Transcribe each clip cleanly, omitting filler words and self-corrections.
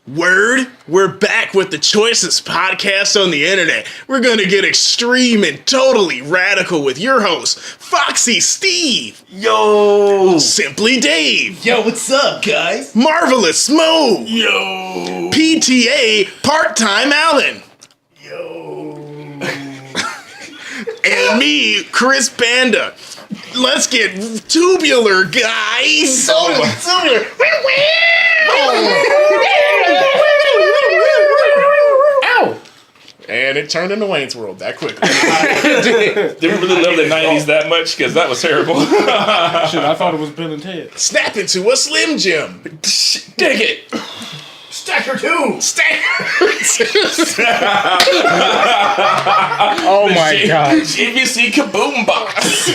Word, we're back with the choicest podcast on the internet. We're gonna get extreme and totally radical with your host, Foxxy Steve. Yo! Simply Dave. Yo, what's up, guys? Marvelous Mo. Yo! PTA Part-Time Alan. Yo! And me, Chris Panda. Let's get tubular, guys. Tubular! Ow! And it turned into Wayne's World that quickly. Didn't really love the 90s that much because that was terrible. Shit, I thought it was Bill and Ted. Snap into a Slim Jim. Dig it! Stacker 2! Oh my god. GBC Kaboom Box.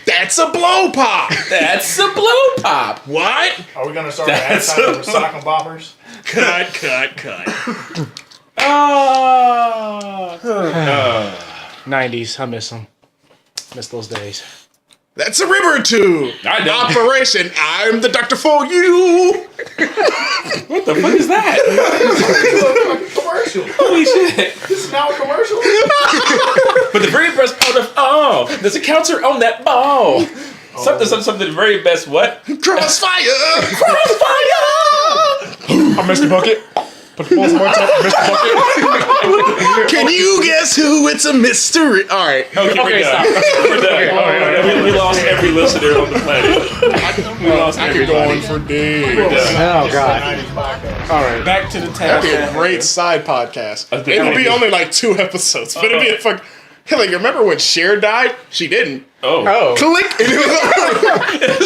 That's a blow pop. That's a blow pop. What? Are we gonna start advertising with sock and boppers? Cut. 90s, I miss them. Miss those days. That's a river tube. I know. Operation I'm the doctor for you. What the fuck is that? Commercial. Holy shit. This is now a commercial. But the very best part of there's a counter on that ball. Something the very best what? Crossfire. I missed the bucket. Put the balls in my top. Missed the bucket. Can you guess who? It's a mystery. All right. Okay, we're done. We're done. We lost every listener on the planet. We lost I could go on for days. Oh god. All Alright. Back to the That'd be a task. great side podcast. I think It'll be I- only like 2 episodes, but it'd be a fuck. Hey, like, remember when Cher died? She didn't. Oh. Click. And it was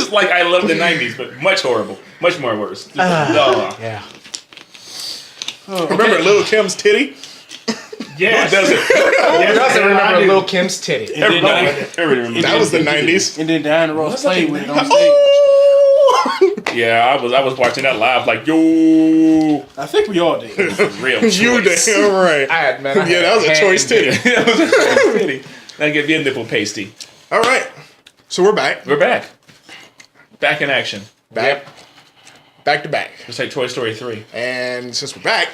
It's like I love the 90s, but much horrible. Much more worse. Yeah. remember Lil Kim's titty? Yes. Who doesn't? Who doesn't remember Lil Kim's titty? Everybody remembers. That was the 90s. And then Diana Ross played with it on stage. Oh! Yeah, I was watching that live like, yo. I think we all did. Real choice. You damn right. Yeah, That was a choice titty. That was a choice titty. That could be a nipple pasty. All right. So we're back. We're back. Back in action. Back to back. Just like Toy Story 3. And since we're back,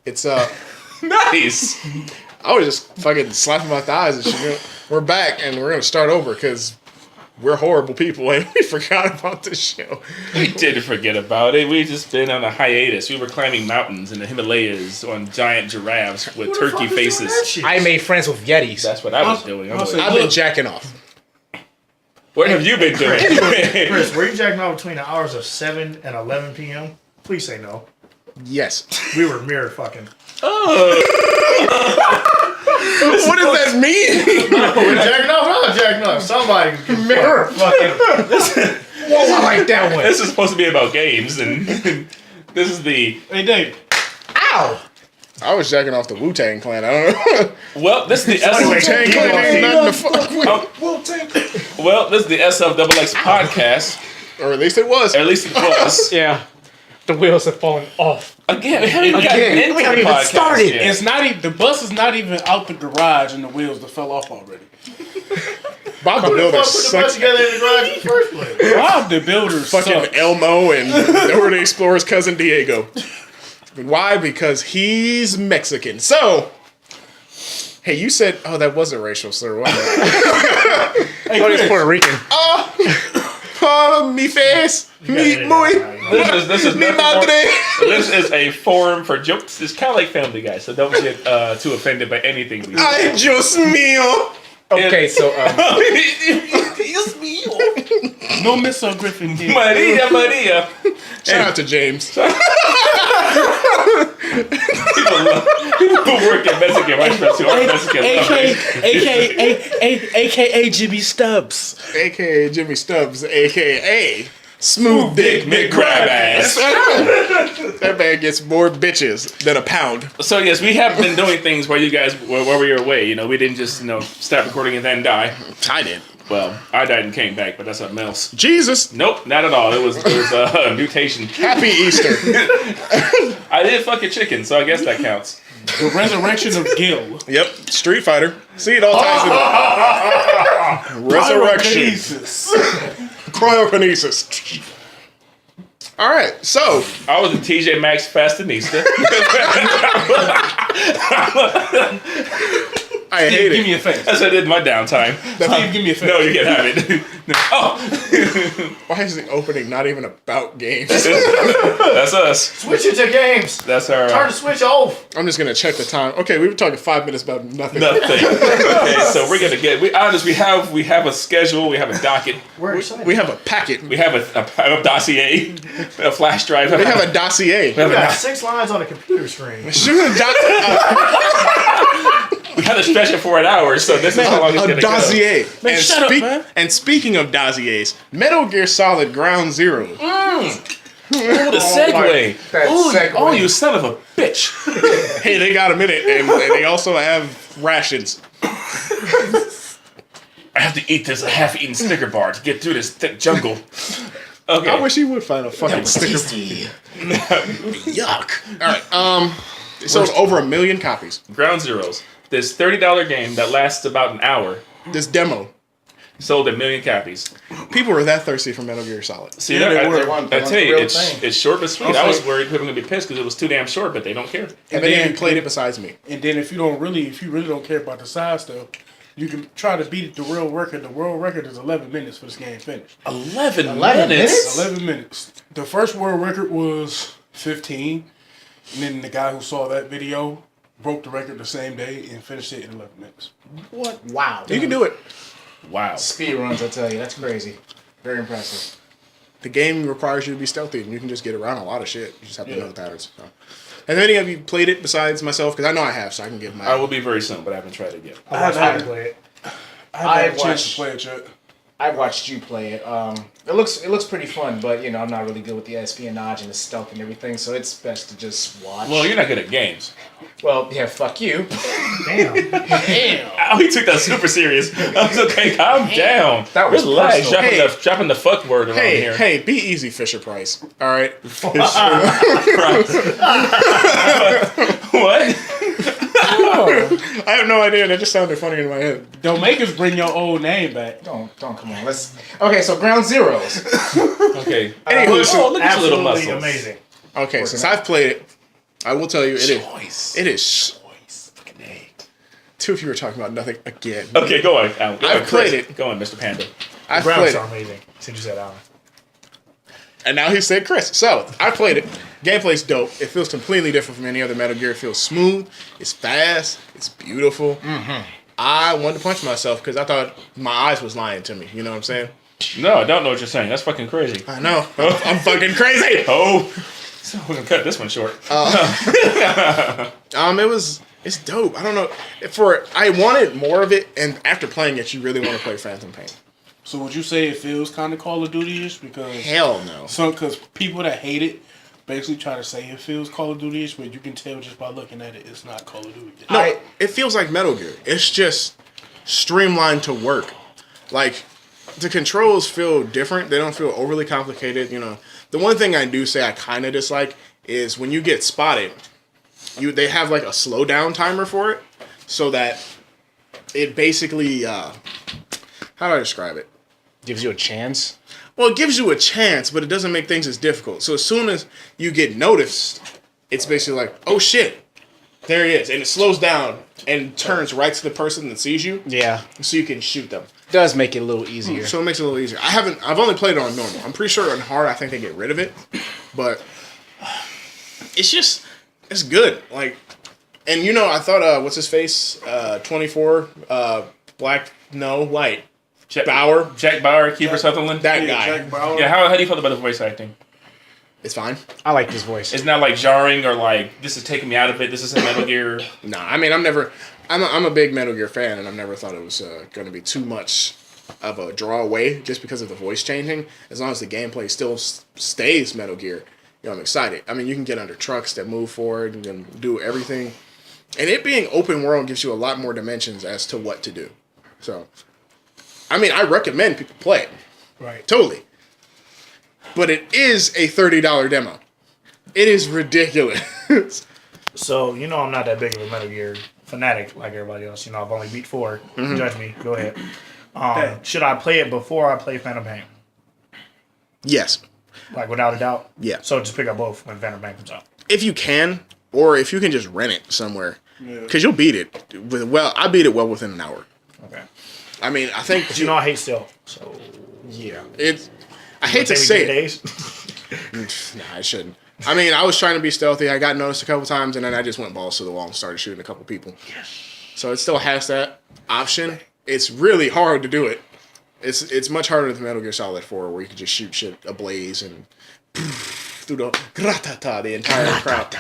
it's Nice. I was just fucking slapping my thighs and shit. We're back and we're gonna start over because we're horrible people and we forgot about this show. We didn't forget about it. We just been on a hiatus. We were climbing mountains in the Himalayas on giant giraffes with turkey faces. I made friends with Yetis. That's what I was doing. I'll say- I've been jacking off. What have you been doing? Chris, were you jacking off between the hours of 7 and 11 p.m.? Please say no. Yes. We were mirror fucking. What does that mean? We're jacking off? I'm not jacking off. Somebody mirror fucking. Whoa, I like that one. This is supposed to be about games, and this is the... Hey, Dave. Ow! I was jacking off the Wu-Tang Clan. I don't know. Well, this is the Wu-Tang Clan ain't nothing to fuck with. Well, this is the SFXX podcast. Or at least it was. Or at least it was. Yeah. The wheels have fallen off. Again, we haven't gotten into we haven't the even podcast started. yet. It's not even, the bus is not even out the garage and the wheels that fell off already. Bob the Who the Builder fuck put the bunch sucks. together in the garage in the first place? Bob the Builder Fucking sucks. Elmo and Dora the Explorer's cousin Diego. Why? Because he's Mexican. So, hey, you said, oh, that was a racial slur, wasn't it? Hey, Chris, Puerto Rican. Mi face, mi muy, This is mi nothing more- madre. This is a forum for jokes. It's kind of like Family Guy, so don't get too offended by anything we say. Ay, Dios mío. Okay, so, Dios mío. no Miss Griffin here. Maria. Shout out to James. People who work at Mexican restaurants who aren't Mexican. AKA Jimmy Stubbs. AKA Jimmy Stubbs, AKA Smooth Dick McGrabass. That man gets more bitches than a pound. So yes, we have been doing things while you guys were your away. You know, we didn't just stop recording and then die. I did. Well, I died and came back, but that's something else. Jesus. Nope, not at all. It was a mutation. Happy Easter. I did fuck a chicken, so I guess that counts. The resurrection of Gil. Yep, Street Fighter. See, it all ties in. Resurrection. Pyrokinesis. Cryokinesis. All right, so I was a TJ Maxx fashionista. I hate Give it. me a face. That's what I did in my downtime. Steve, give me a face. No, you can have it. No. Oh, Why is the opening not even about games? that's us. Switch it to games. That's our Turn the switch off. I'm just gonna check the time. Okay, we were talking 5 minutes about nothing. nothing. Okay, so we're gonna get. We have a schedule. We have a docket. We're excited. We have a packet. We have a dossier, a flash drive. We have a dossier. We got 6 lines on the computer screen. Shoot a We had to stretch it for an hour, so this is how long it's a gonna dossier. Man, and, shut up, man. and speaking of dossiers, Metal Gear Solid Ground Zero. go. Oh, the segue. That segue. Oh, you son of a bitch. Hey, they got a minute, and they also have rations. I have to eat this half-eaten Snicker bar to get through this thick jungle. Okay. I wish he would find a fucking sticker. Yuck. All right. It sold over 1 million copies. Ground Zeroes. This $30 game that lasts about an hour This demo. sold 1 million copies. People were that thirsty for Metal Gear Solid. See, Yeah, they were. I want tell the you, real it's thing. short but sweet. Okay. I was worried people were gonna be pissed because it was too damn short, but they don't care. And then- then you played it besides me. And then if you really don't care about the side stuff, you can try to beat the world record. The world record is 11 minutes for this game finished. 11 11 minutes? 11 minutes. The first world record was 15. And then the guy who saw that video broke the record the same day and finished it in 11 minutes. What? Wow. You can do it. Wow. Speed runs, I tell you. That's crazy. Very impressive. The game requires you to be stealthy, and you can just get around a lot of shit. You just have to know the patterns. So. Have any of you played it besides myself? Because I know I have, so I can give my. I will be very soon, but I haven't tried it yet. I watched I- Harry play it. I haven't had a chance watched- to play it yet. I watched you play it. It looks pretty fun, but you know I'm not really good with the espionage and the stealth and everything, so it's best to just watch. Well, you're not good at games. Well, yeah, fuck you. Damn. Oh, he took that super serious. I was okay, calm down. That was Relax. personal. Dropping, Hey. dropping the fuck word around Hey, here. hey, be easy, Fisher Price. All right. What? I have no idea. That just sounded funny in my head. Don't make us bring your old name back. Don't come on. Okay, so Ground Zeroes. Okay. Anywho, Oh, look at your little Absolutely muscles. amazing. Okay, since I've played it, I will tell you it is. Choice. It is. Choice. Fucking A. Two of you were talking about nothing again. Okay, go on. Alan. Go I've on, Chris. played it. Go on, Mr. Panda. I've Grounds played are it, amazing. Since you said Alan. and now he said Chris. So I played it. Gameplay's dope. It feels completely different from any other Metal Gear. It feels smooth. It's fast. It's beautiful. I wanted to punch myself because I thought my eyes was lying to me. You know what I'm saying? No, I don't know what you're saying. That's fucking crazy. I know. I'm fucking crazy. Oh. So we're gonna cut this one short. It's dope. I don't know. I wanted more of it, and after playing it, you really want to play Phantom Pain. So would you say it feels kind of Call of Duty-ish? Because Hell no. because people that hate it basically try to say it feels Call of Duty-ish, but you can tell just by looking at it, it's not Call of Duty. No, it feels like Metal Gear. It's just streamlined to work. Like, the controls feel different. They don't feel overly complicated. You know, the one thing I do say I kind of dislike is when you get spotted, they have like a slowdown timer for it, so that it basically how do I describe it? Gives you a chance. Well, it gives you a chance, but it doesn't make things as difficult. So as soon as you get noticed, it's basically like, oh shit, there he is, and it slows down and turns right to the person that sees you, Yeah. so you can shoot them. Does make it a little easier. So it makes it a little easier. I've only played it on normal. I'm pretty sure on hard I think they get rid of it, but it's good. Like, and you know, I thought what's his face, 24, white. Bauer. Jack Bauer, Kiefer Sutherland. That guy. Jack Bauer. Yeah, how do you feel about the voice acting? It's fine. I like this voice. It's not like jarring or like this is taking me out of it. This isn't Metal Gear. Nah, I mean, I'm a big Metal Gear fan, and I've never thought it was going to be too much of a draw away just because of the voice changing. As long as the gameplay still stays Metal Gear, you know, I'm excited. I mean, you can get under trucks that move forward and then do everything. And it being open world gives you a lot more dimensions as to what to do. So, I mean, I recommend people play it. Right. Totally. But it is a $30 demo. It is ridiculous. So, you know I'm not that big of a Metal Gear fanatic like everybody else. You know, I've only beat 4. Judge me. Go ahead. Should I play it before I play Phantom Pain? Yes. Like without a doubt. Yeah. So just pick up both when Phantom Pain comes out. If you can, or if you can just rent it somewhere, Yeah. because you'll beat it. I beat it well within an hour. Okay. I mean, I think But you know I hate stealth. So Yeah. it's. I hate to maybe say 3 it. days. Nah, I shouldn't. I mean, I was trying to be stealthy. I got noticed a couple times, and then I just went balls to the wall and started shooting a couple people. So it still has that option. It's really hard to do it. It's much harder than Metal Gear Solid 4, where you can just shoot shit ablaze and through the entire crowd.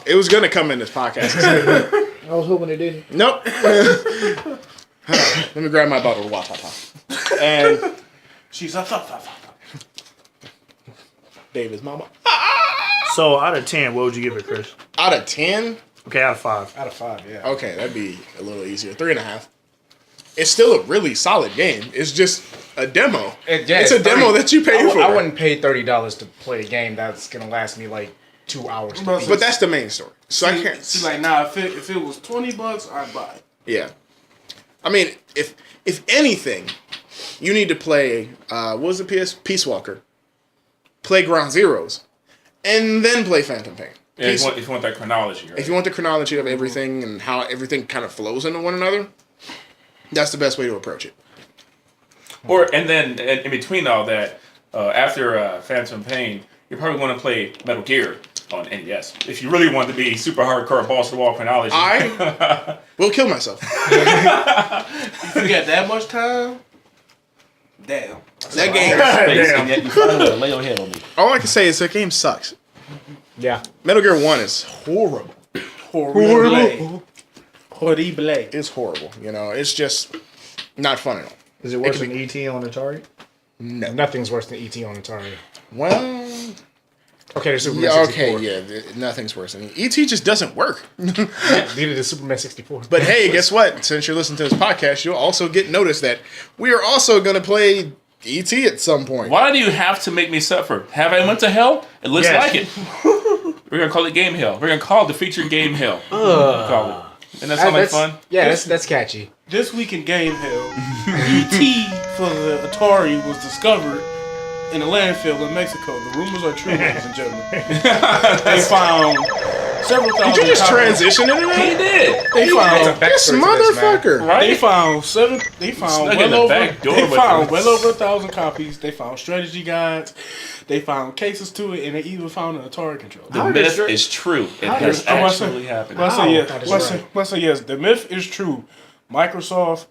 It was gonna come in this podcast. I was hoping it didn't. Nope. Let me grab my bottle of Watata. And She's a David's mama. So out of 10, what would you give it, Chris? Out of 10? Okay, out of 5. Out of 5, yeah. Okay, that'd be a little easier. 3.5. It's still a really solid game. It's just a demo. It's a demo that you pay for. I wouldn't pay $30 to play a game that's gonna last me like 2 hours. Bro, But that's the main story. So I can't. See, like, nah, if it was $20, I'd buy it. Yeah. I mean, if anything, you need to play what was the Peace Walker, play Ground Zeroes, and then play Phantom Pain. Yeah, if you want that chronology, right? If you want the chronology of everything and how everything kind of flows into one another, that's the best way to approach it. And then in between all that, after Phantom Pain, you're probably going to play Metal Gear on NES. If you really want to be super hardcore balls to the wall chronology. I will kill myself. If you got that much time, damn. That game. And yet you find a way to lay your head on me. All I can say is that game sucks. Yeah. Metal Gear 1 is horrible. Horrible. It's horrible. You know, it's just not fun at all. Is it worse than E.T. on Atari? No. Nothing's worse than E.T. on Atari. Well, Okay, there's Superman yeah, 64. okay, yeah. Nothing's worse than E.T. just doesn't work. Neither does Superman 64. But hey, guess what? Since you're listening to this podcast, you'll also get notice that we are also going to play E.T. at some point. Why do you have to make me suffer? Have I went to hell? It looks Yes. like it. We're going to call it Game Hell. We're going to call it the featured Game Hell. Call it. And that sound like fun? Yeah, that's catchy. This week in Game Hell, E.T. for the Atari was discovered in a landfill in Mexico. The rumors are true, ladies and gentlemen. They found several thousand. Did you just copies. transition into He that? did. They found This motherfucker. Right? They found seven. They found Snuck in well the over. back door They with found them. well over 1,000 copies. They found strategy guides. They found cases to it, and they even found an Atari controller. The myth is true. It has I want to actually happened. Let's say yes. That is Let's say yes. The myth is true. Microsoft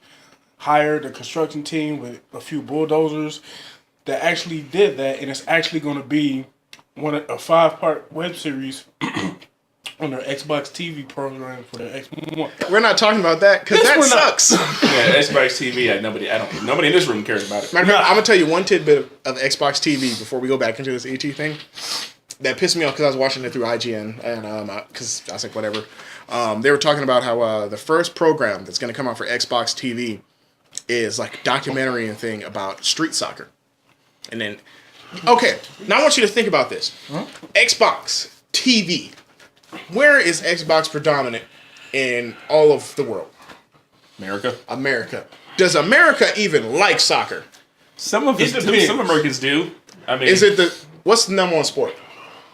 hired a construction team with a few bulldozers that actually did that, and it's actually going to be a 5-part web series on their Xbox TV program for their Xbox. We're not talking about that because that we're not. sucks. Yeah, Xbox TV. Nobody in this room cares about it. Matter of fact, I'm going to tell you one tidbit of Xbox TV before we go back into this ET thing that pissed me off because I was watching it through IGN and because I was like, whatever. They were talking about how the first program that's going to come out for Xbox TV is like a documentary and thing about street soccer. And then, okay, now I want you to think about this. Xbox TV. Where is Xbox predominant in all of the world? America. America. Does America even like soccer? Some of us do. depends. Some Americans do. I mean, Is it what's the number one sport?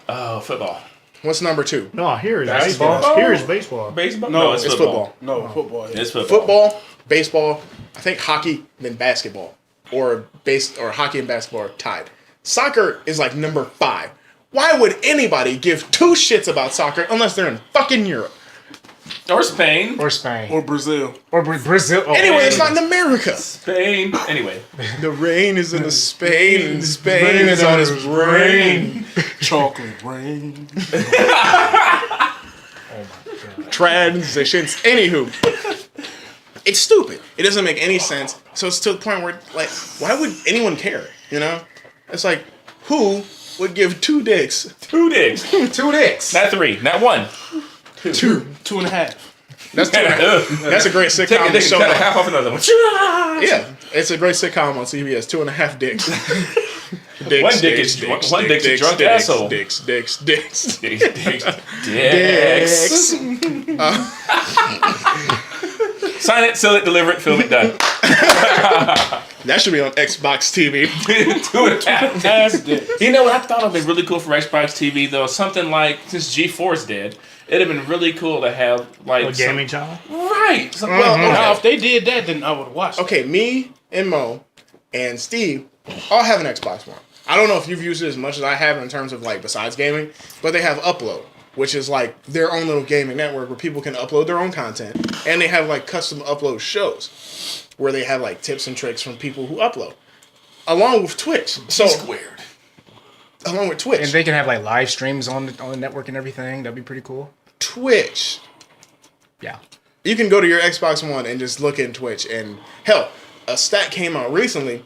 football? What's number two? No, here is Basketball. baseball. Here is baseball. Baseball? No, it's It's football. football. No, football. It's football. Football, baseball, I think hockey, then basketball. Or hockey and basketball are tied. Soccer is like number 5. Why would anybody give 2 shits about soccer unless they're in fucking Europe? Or Spain. Or Spain. Or Brazil. Or Brazil. Oh, Anyway, it's not in America. Spain. Anyway. The rain is in the Spain, and Spain is on his brain. Chocolate rain. Transitions. Anywho, it's stupid. It doesn't make any sense. So it's to the point where, like, why would anyone care? You know? It's like, who would give 2 dicks? 2 dicks. 2 dicks. Not 3. Not 1. 2. 2.5. That's 2.5. That's a great Take sitcom. a dick and show cut a on- half off another one. Yeah, it's a great sitcom on CBS. 2.5 dicks. Dicks, One dick is dicks, one dick's a dicks, drunk dicks, asshole. Dicks. Dicks. Dicks. Dicks. Sign it, seal it, deliver it, film it, done. That should be on Xbox TV. 2.5. Ass dick. You know what I thought would be really cool for Xbox TV though? Something like since G4's dead, it'd have been really cool to have like A gaming channel? Right. Well, Now, okay. if they did that, then I would watch. Okay, me and Mo and Steve all have an Xbox One. I don't know if you've used it as much as I have in terms of like besides gaming, but they have Upload, which is like their own little gaming network where people can upload their own content, and they have like custom upload shows where they have like tips and tricks from people who upload, along with Twitch. So squared. along with Twitch, And they can have like live streams on the network and everything. That'd be pretty cool. Twitch. Yeah. You can go to your Xbox One and just look in Twitch, and hell, a stat came out recently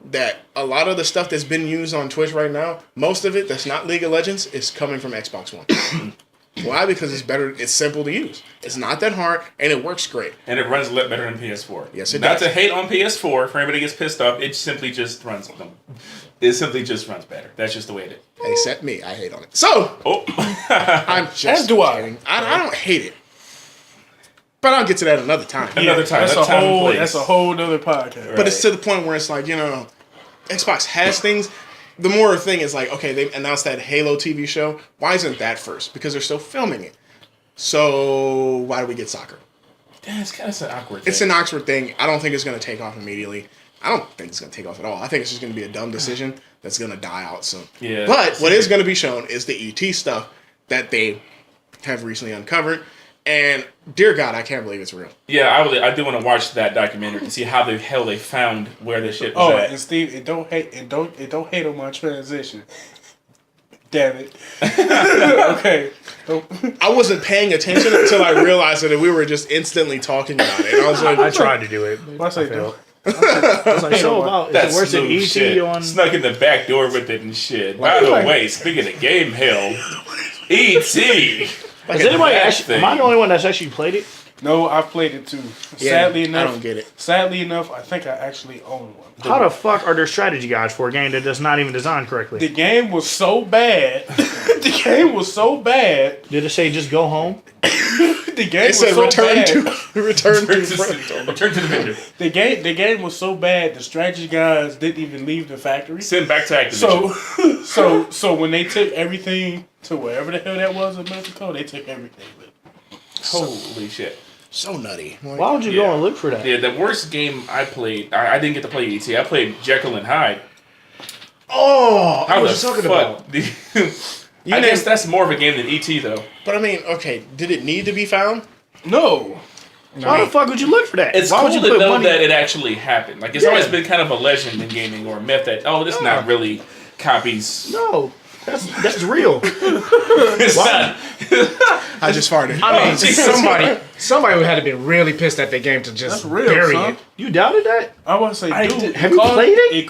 that a lot of the stuff that's been used on Twitch right now, most of it that's not League of Legends is coming from Xbox One. Why? Because it's better. It's simple to use. It's not that hard, and it works great. And it runs a lot better than PS4. Yes, it Not does. to hate on PS4, for anybody gets pissed off, it simply just runs them. It simply just runs better. That's just the way it is. Except me, I hate on it. So Oh, I'm just As do I. kidding. I don't hate it, but I'll get to that another time. another time. That's That a time and whole. place. That's a whole other podcast. But it's to the point where it's like, Xbox has things. The more thing is like, okay, they announced that Halo TV show. Why isn't that first? Because they're still filming it. So why do we get soccer? Yeah, it's kind of an awkward. It's thing. an Oxford thing. I don't think it's going to take off immediately. I don't think it's going to take off at all. I think it's just going to be a dumb decision that's going to die out soon. Yeah. But what is going to be shown is the ET stuff that they have recently uncovered. And dear God, I can't believe it's real. Yeah, I do want to watch that documentary to see how the hell they found where this shit was Oh, at. and Steve, it don't hate on my transition. Damn it. Okay. Don't- I wasn't paying attention until I realized that we were just instantly talking about it. And I was like, I tried to do it. I say failed. don't. I was like, so about, is it worse than smooth ET shit. on... Snuck in the back door with it and shit. By the like- way, speaking of game hell, E.T. Has anybody actually... Am I the only one that's actually played it? No, I've played it too. Yeah, Sadly enough, I don't get it. Sadly enough, I think I actually own one. How the fuck are there strategy guides for a game that does not even design correctly? The game was so bad. The game was so bad. Did it say just go home? The game It was said so return bad. to return to Return to the vendor. The game was so bad. The strategy guys didn't even leave the factory. Send back to Activision. So when they took everything to wherever the hell that was in Mexico, they took everything with them. Holy shit. So nutty. Why would you go and look for that? Yeah, the worst game I played, I didn't get to play E.T. I played Jekyll and Hyde. Oh, I How was the talking fuck about. I guess that's more of a game than E.T. though. But I mean, okay, did it need to be found? No. Why the fuck would you look for that? It's Why cool would you to put know money? that it actually happened. Like, it's Yeah. always been kind of a legend in gaming or a myth that, oh, this is not really copies. No, that's real. It's not. I just farted. I mean, Jesus. somebody would have to be really pissed at the game to just That's real, bury son. it. You doubted that? I want to say, I dude. did- have you played it?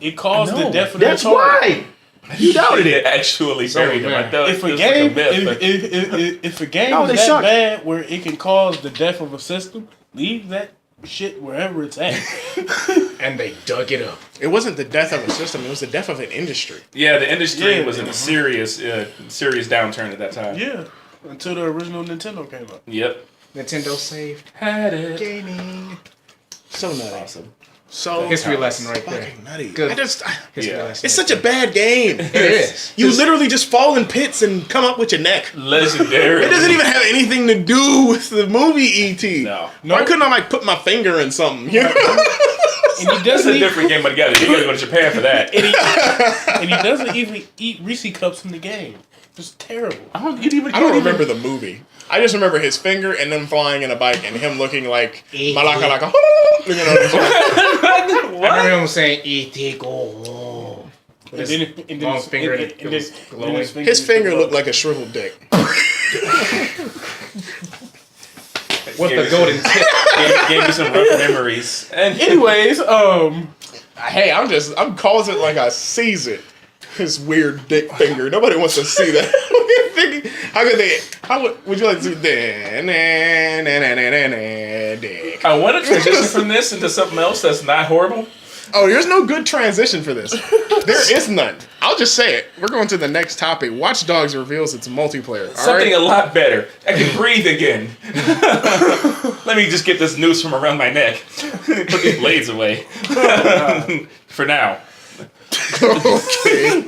It caused the death of That's the target. why. You doubted They it. actually buried him. I thought If it a was game, like a myth, but if a game No, is they that suck. bad where it can cause the death of a system, leave that shit wherever it's at. And they dug it up. It wasn't the death of a system; it was the death of an industry. yeah, the industry Yeah. was in a serious downturn at that time. Yeah, until the original Nintendo came out. Yep. Nintendo saved Had it. gaming. So nutty. Awesome. So History lesson right there. fucking nutty. Good. History Yeah. lesson. It's such a bad game. It is. You literally just fall in pits and come up with your neck. Legendary. It doesn't even have anything to do with the movie E.T. No. Why couldn't I like put my finger in something? You know? And he It's doesn't a even, different game altogether. You gotta go to Japan for that. and he doesn't even eat Reese cups in the game. It's terrible. I I don't remember the movie. I just remember his finger and them flying in a bike and him looking like Malaka like a you know. I remember him saying, "E.T. go home." And then long his finger and and it then was glowing. His finger looked like a shriveled dick. With the golden tip. Gave me some rough memories. And Anyways, Hey, I'm causing like I sees it. His weird dick finger. Nobody wants to see that. Would you like to see that? Dick. I want to transition from this into something else that's not horrible. Oh, there's no good transition for this. There is none. I'll just say it. We're going to the next topic. Watchdogs reveals its multiplayer. All Something right? a lot better. I can breathe again. Let me just get this noose from around my neck. Put these blades away. For now. Okay.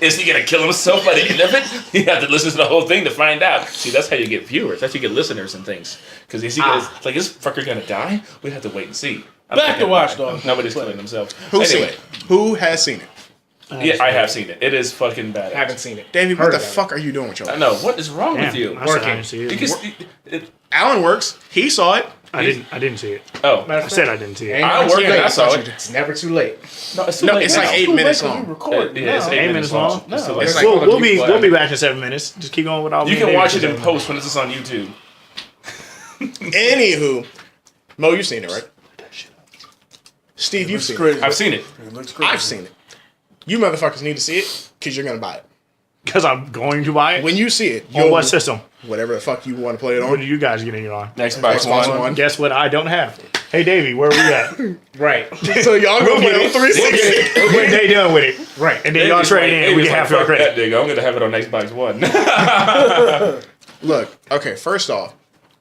Is he gonna kill himself by the end of it? You have to listen to the whole thing to find out. See, that's how you get viewers. That's how you get listeners and things. Because is he gonna, like, is this fucker gonna die? We have to wait and see. Back to Watchdogs. Nobody's killing themselves. Who's seen Anyway, it? Who has seen it? yeah, I have seen it. It is fucking bad. I haven't seen it. Davey, what Heard the about it. fuck are you doing with your I life? know. What is wrong with you? I said I didn't see You it. can, Alan works. He saw it. I didn't see it. oh, I said I didn't see it. Ain't I never worked too and late. I saw it. It's never too late. no, it's too No, late it's now. like 8 minutes long. Record. Yeah, it's No. 8 minutes long? It's too No. late. It's like We'll be Black. back in 7 minutes. Just keep going with all. You can watch it in post when it's on YouTube. Anywho, Mo, you've seen it, right? Steve, you've seen it. Crazy. I've seen it. It looks crazy. I've seen it. You motherfuckers need to see it because you're gonna buy it. Because I'm going to buy it. When you see it, On you'll what system? whatever the fuck you want to play it What on. are you guys getting it on? Xbox Xbox One. One. Guess what? I don't have. Hey Davey, where are we at? Right. So y'all gonna play on We'll get 360. when they done with it, Right. and then y'all trade in, we can have your credit. That nigga. I'm gonna have it on Xbox One. Look, okay. First off,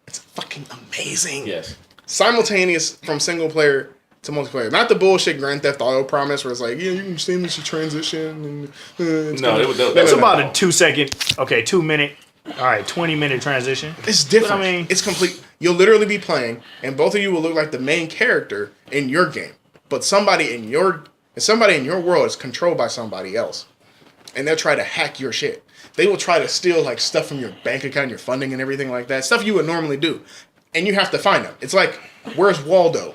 it's fucking amazing. Yes. Simultaneous from single player to multiplayer. Not the bullshit Grand Theft Auto promise where it's like, yeah, you can seamlessly transition. And, it's No, gonna- it was- that- It's no, about no. a 2 second, 2 minute, all right, 20-minute transition. It's different. But I mean- it's complete. You'll literally be playing, and both of you will look like the main character in your game. But somebody in your world is controlled by somebody else, and they'll try to hack your shit. They will try to steal like stuff from your bank account, your funding, and everything like that. Stuff you would normally do, and you have to find them. It's like, where's Waldo?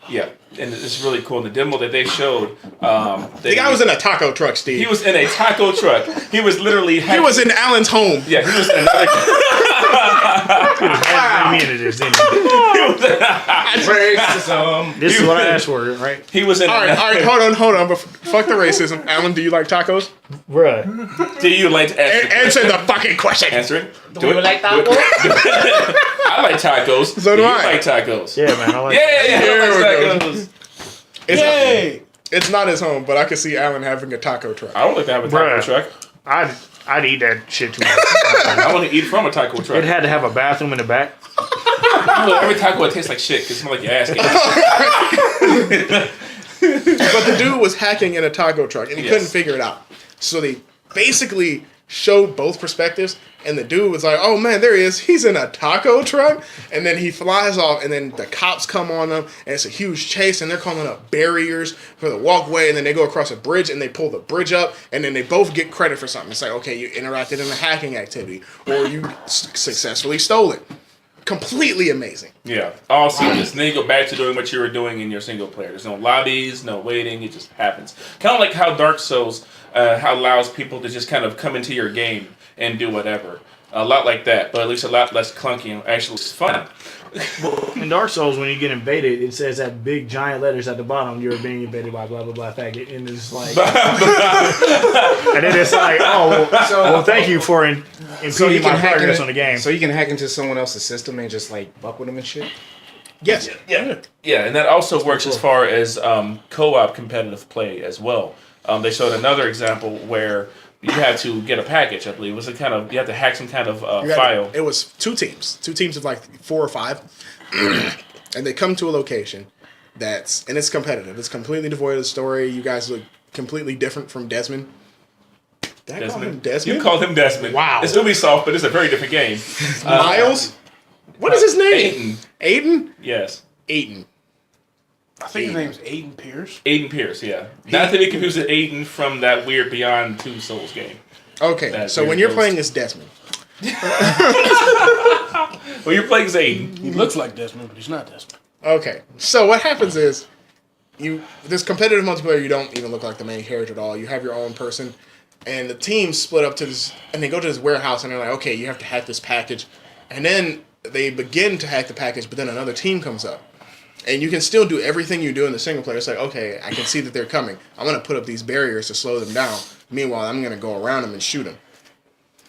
Yeah, and it's really cool. The demo that they showed, The guy was in a taco truck, Steve. He was in a taco truck. He was literally. He was in Alan's home. Yeah, he was in another. Bring me into this, didn't you? Racism. This is what I asked for, right? He was in. All right, hold on. But fuck the racism. Alan, do you like tacos? Bruh. Do you like to ask Answer the fucking question. Answer it. Do you like tacos? I like tacos. So do you I. like tacos? Yeah, man. I like Yeah, There I we like go. tacos. Yay! It's not his home, but I can see Alan having a taco truck. I would like to have a taco Bruh. truck. I'd eat that shit too much. I want to eat from a taco truck. It had to have a bathroom in the back. Well, every taco it tastes like shit because it smells like your ass. But the dude was hacking in a taco truck, and he couldn't figure it out. So they basically showed both perspectives, and the dude was like, "Oh man, there he is. He's in a taco truck." And then he flies off, and then the cops come on them, and it's a huge chase, and they're calling up barriers for the walkway, and then they go across a bridge, and they pull the bridge up, and then they both get credit for something. It's like, okay, you interacted in a hacking activity, or you successfully stole it. Completely amazing. Yeah, all seamless. And then you go back to doing what you were doing in your single player. There's no lobbies, no waiting. It just happens. Kind of like how Dark Souls how allows people to just kind of come into your game and do whatever. A lot like that, but at least a lot less clunky and actually it's fun. In Dark Souls, when you get invaded, it says that big giant letters at the bottom, you're being invaded by blah, blah, blah, faggot. And it's like... and then it's like, oh, well thank you for impeding my progress on the game. So you can hack into someone else's system and just like fuck with them and shit. Yes. Yeah, and that also works as far as co-op competitive play as well. They showed another example where you had to get a package, I believe. It was a kind of, you had to hack some kind of file. It was two teams of like 4 or 5, and they come to a location and it's competitive. It's completely devoid of the story. You guys look completely different from Desmond. Did I call him Desmond? You called him Desmond. Wow. It's Ubisoft, but it's a very different game. Miles? What is his name? Aiden? Yes. Aiden. I think his name's Aiden Pierce. Aiden Pierce, yeah. Not to be confused with Aiden from that weird Beyond Two Souls game. Okay, That's so when weird you're ghost. playing as Desmond, Well, you're playing as Aiden. He looks like Desmond, but he's not Desmond. okay, so what happens is this competitive multiplayer, you don't even look like the main character at all. You have your own person, and the teams split up to this, and they go to this warehouse, and they're like, okay, you have to hack this package, and then they begin to hack the package, but then another team comes up. And you can still do everything you do in the single player. It's like, okay, I can see that they're coming. I'm going to put up these barriers to slow them down. Meanwhile, I'm going to go around them and shoot them.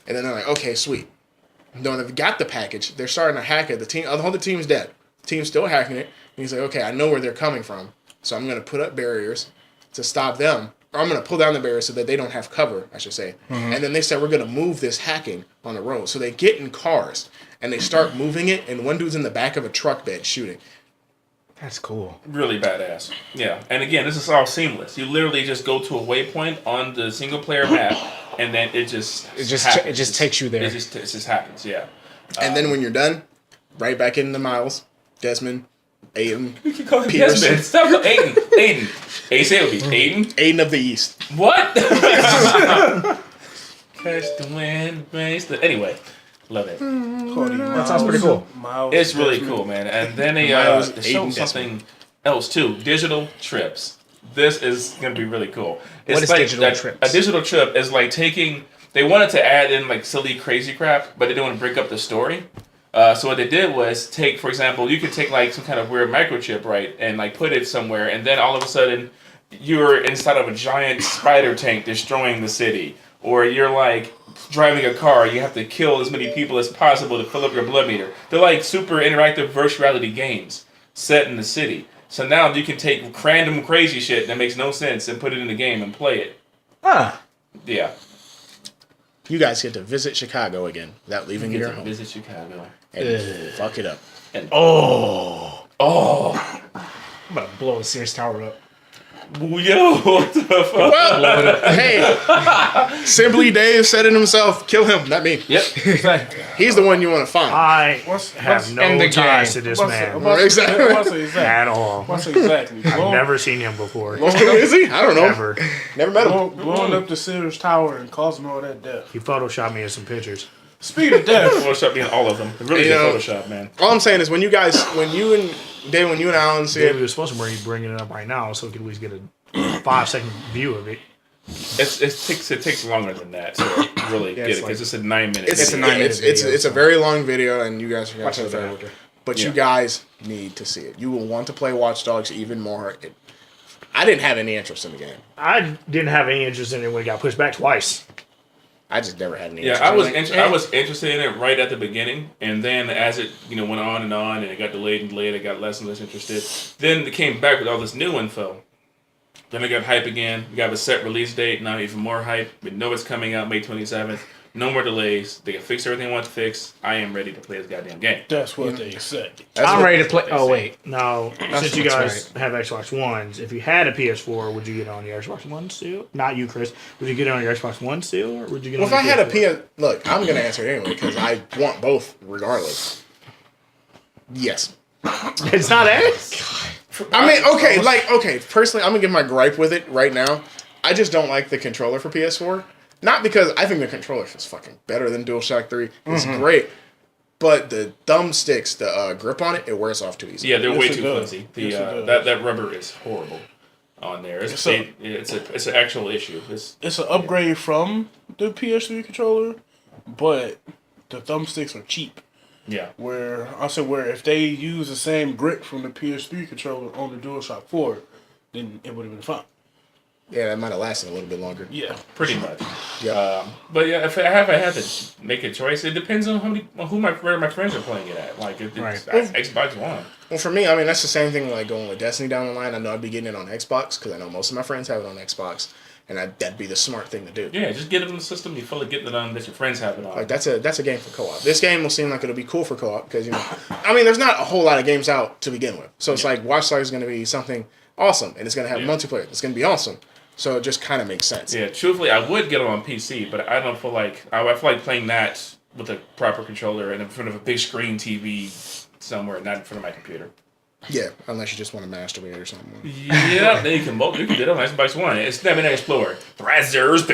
And then they're like, okay, sweet. No, they've got the package. They're starting to hack it. The whole team's dead. The team's still hacking it. And he's like, okay, I know where they're coming from. So I'm going to put up barriers to stop them. Or I'm going to pull down the barriers so that they don't have cover, I should say. And then they said, we're going to move this hacking on the road. So they get in cars and they start moving it. And one dude's in the back of a truck bed shooting. That's cool. Really badass. Yeah. And again, this is all seamless. You literally just go to a waypoint on the single player map, and then it just happens. It just takes you there. It just happens. Yeah. And then when you're done, right back into Miles, Desmond, Aiden. You can call him Peterson. Desmond. Stop calling Aiden. Ace it would be Aiden. Aiden of the East. What? Catch the wind, race the... Anyway, love it. That sounds pretty cool. It's really cool, man. And then they showed something else too. Digital trips. This is gonna be really cool. It's What is like digital trips? A digital trip is like taking. They wanted to add in like silly, crazy crap, but they didn't want to break up the story. So what they did was take, for example, you could take like some kind of weird microchip, right, and like put it somewhere, and then all of a sudden you're inside of a giant spider tank destroying the city, or you're like driving a car, you have to kill as many people as possible to fill up your blood meter. They're like super interactive virtual reality games set in the city. So now you can take random crazy shit that makes no sense and put it in the game and play it. Ah. Yeah. You guys get to visit Chicago again without leaving You your get to home. visit Chicago. And fuck it up. Oh. I'm about to blow the Sears Tower up. Yo, what the fuck? Well, hey, Simply Dave said it himself. Kill him, not me. Yep. He's the one you want to find. I have in no the ties game? to this What's man Exactly. at all. What's exactly? I've never seen him before. Is he? I don't know. Ever. Never met him. Blowing up the Sears Tower and causing all that death. He photoshopped me in some pictures. Speaking of death, Photoshop being all of them. Really You good know, Photoshop, man. All I'm saying is when you and Alan see David it, was supposed to bring it up right now so we could at least get a 5-second view of it. It takes longer than that to really get it because it's a 9 minutes. it's a 9-minute video, it's a very long video, and you guys are gonna Watch sit it there. after. But Yeah. you guys need to see it. You will want to play Watchdogs even more. I didn't have any interest in the game. I didn't have any interest in it when it got pushed back twice. I just never had any Yeah, interest. I was interested in it right at the beginning, and then as it went on, and it got delayed and delayed, I got less and less interested. Then it came back with all this new info. Then I got hype again. We got a set release date. Now even more hype. We know it's coming out May 27th. No more delays. They can fix everything I want to fix. I am ready to play this goddamn game. that's what they say. I'm ready to play. Oh, wait. Now, since you that's guys have Xbox Ones, if you had a PS4, would you get on your Xbox One still? Not you, Chris. Would you get on your Xbox One still, or would you get Well, on if I your had a PS4? look, I'm gonna answer it anyway because I want both regardless. Yes. It's not X? I mean, okay. Personally, I'm gonna give my gripe with it right now. I just don't like the controller for PS4. Not because I think the controller is fucking better than DualShock 3. It's great, but the thumbsticks, the grip on it wears off too easy. Yeah, they're way Yes, it too does. flimsy. Yes, it does. That rubber is horrible on there. It's an actual issue. It's an upgrade from the PS3 controller, but the thumbsticks are cheap. Yeah. Where if they use the same grip from the PS3 controller on the DualShock 4, then it would have been fine. Yeah, that might have lasted a little bit longer. Yeah. Pretty much. Yeah. But yeah, if I had to make a choice, it depends on where my friends are playing it at. Like if it's Xbox One. Well, for me, I mean, that's the same thing like going with Destiny down the line. I know I'd be getting it on Xbox because I know most of my friends have it on Xbox, and that'd be the smart thing to do. Yeah, just get it on the system. You feel like getting it on that your friends have it on. Like that's a game for co-op. This game will seem like it'll be cool for co-op because I mean, there's not a whole lot of games out to begin with, so it's like Watch Dogs is going to be something awesome, and it's going to have multiplayer. It's going to be awesome. So it just kind of makes sense. Yeah, truthfully, I would get it on PC, but I don't feel like I feel like playing that with a proper controller and in front of a big screen TV somewhere, not in front of my computer. Yeah, unless you just want to masturbate or something. Yeah, then you can do it on Xbox One. It's Internet Explorer. Brazzers.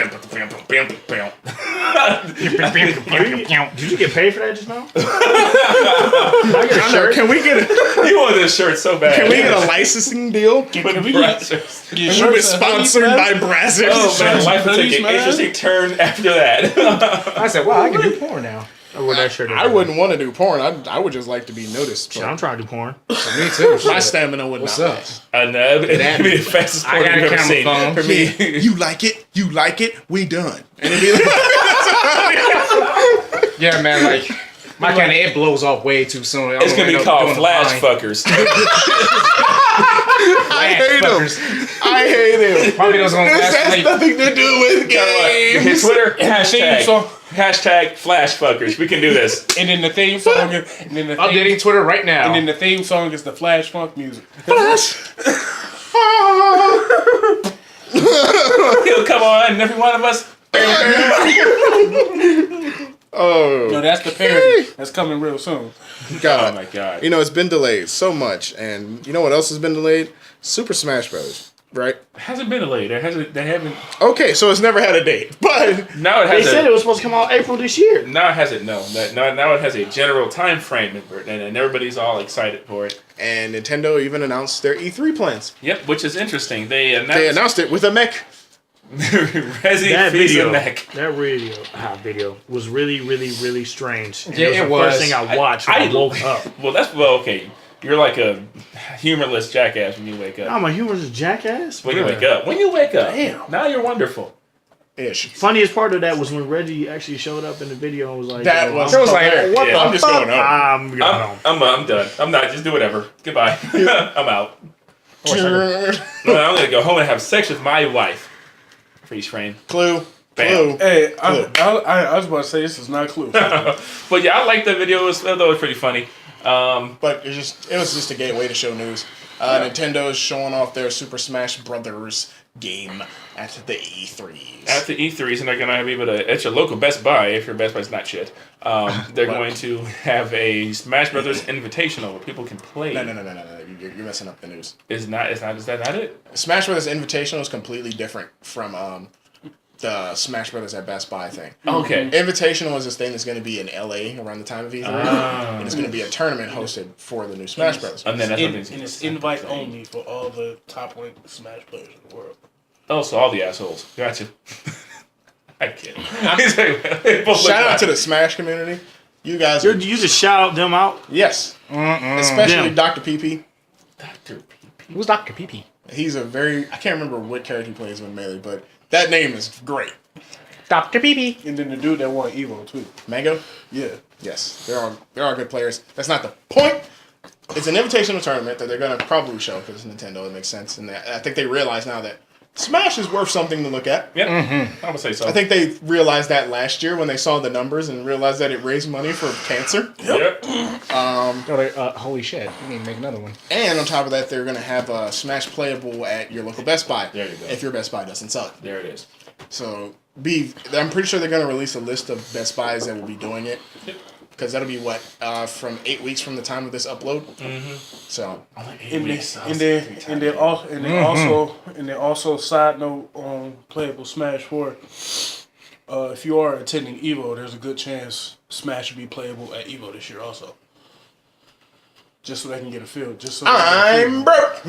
Did you get paid for that just now? I know. Can we get You want this shirt so bad. Can we get a licensing deal? Can we Brazzers? Get We've been sponsored by Brazzers. Oh man, life will take hoodies, an man. interesting turn after that. I said, wow, I can do porn now. Or would that shirt I wouldn't want to do porn. I would just like to be noticed. I'm trying to do porn. Me too. My stamina would What's not up? match. I know. It'd be the fastest I porn got you've a ever seen. camera phone. For me. You like it, we done. And it'd be like, Yeah, man, like, My kind of it blows off way too soon. It's gonna be called Flash Fuckers. I hate him. Probably those on This has nothing to do with games. His Twitter hashtag Flash Fuckers. We can do this. And then the theme song is Updating Twitter right now. And then the theme song is the Flash Funk music. Flash. He'll come on, and every one of us. Oh. No, that's the parody. That's coming real soon. God. Oh my God. You know, it's been delayed so much, and you know what else has been delayed? Super Smash Bros. Right? It hasn't been delayed. They haven't. Okay, so it's never had a date, but Now it They has. said it was supposed to come out April this year. Now it has it. No. Now it has a general time frame, and everybody's all excited for it. and Nintendo even announced their E3 plans. Yep, which is interesting. They They announced it with a mech. Resi That video, neck. that video was really, really, really strange. And Yeah, it it was the was. first thing I watched when I woke up. Well, okay. You're like a humorless jackass when you wake up. I'm a humorous jackass. When you wake up. Damn. Now you're wonderful. Ish. Funniest part of that was when Reggie actually showed up in the video and was like, That "Yo, was I'm, hilarious. what the I'm just going home. I'm going home." I'm done. I'm not. Just do whatever. Goodbye. I'm out. Clue. No, I'm gonna go home and have sex with my wife. Freeze frame. Clue. Bam. Hey, I was about to say this is not Clue. But yeah, I like the video. It was pretty funny. But it was just a gateway to show news. Nintendo is showing off their Super Smash Brothers game at the E3s. At the E3s, and they're going to be able to, at your local Best Buy, if your Best Buy's not shit, they're going to have a Smash Brothers Invitational where people can play. No. You're messing up the news. Is that not it? Smash Brothers Invitational is completely different from the Smash Brothers at Best Buy thing. Okay. Invitational is this thing that's going to be in LA around the time of E3. And it's going to be a tournament hosted for the new Smash Brothers. And then that's And something. it's invite only for all the top ranked Smash players in the world. Oh, so all the assholes. Gotcha. I kid. Shout out to the Smash community. You guys You are, just shout them out. yes. Especially Them. Dr. PP. Dr. PP. Who's Dr. PP? He's a very, I can't remember what character he plays with Melee, but that name is great. Dr. PP. And then the dude that won Evo too. Mango? Yeah. Yes. There are good players. That's not the point. It's an invitational tournament that they're going to probably show because it's Nintendo. It makes sense. And I think they realize now that Smash is worth something to look at. Yeah, I would say so. I think they realized that last year when they saw the numbers and realized that it raised money for cancer. Yep. Holy shit. We need to make another one. And on top of that, they're going to have Smash playable at your local Best Buy. There you go. If your Best Buy doesn't suck. There it is. So, I'm pretty sure they're going to release a list of Best Buys that will be doing it. Because that'll be from 8 weeks from the time of this upload. Mm-hmm. So, And then also side note on playable Smash 4. If you are attending Evo, there's a good chance Smash will be playable at Evo this year also. Just so they can get a feel. I'm broke.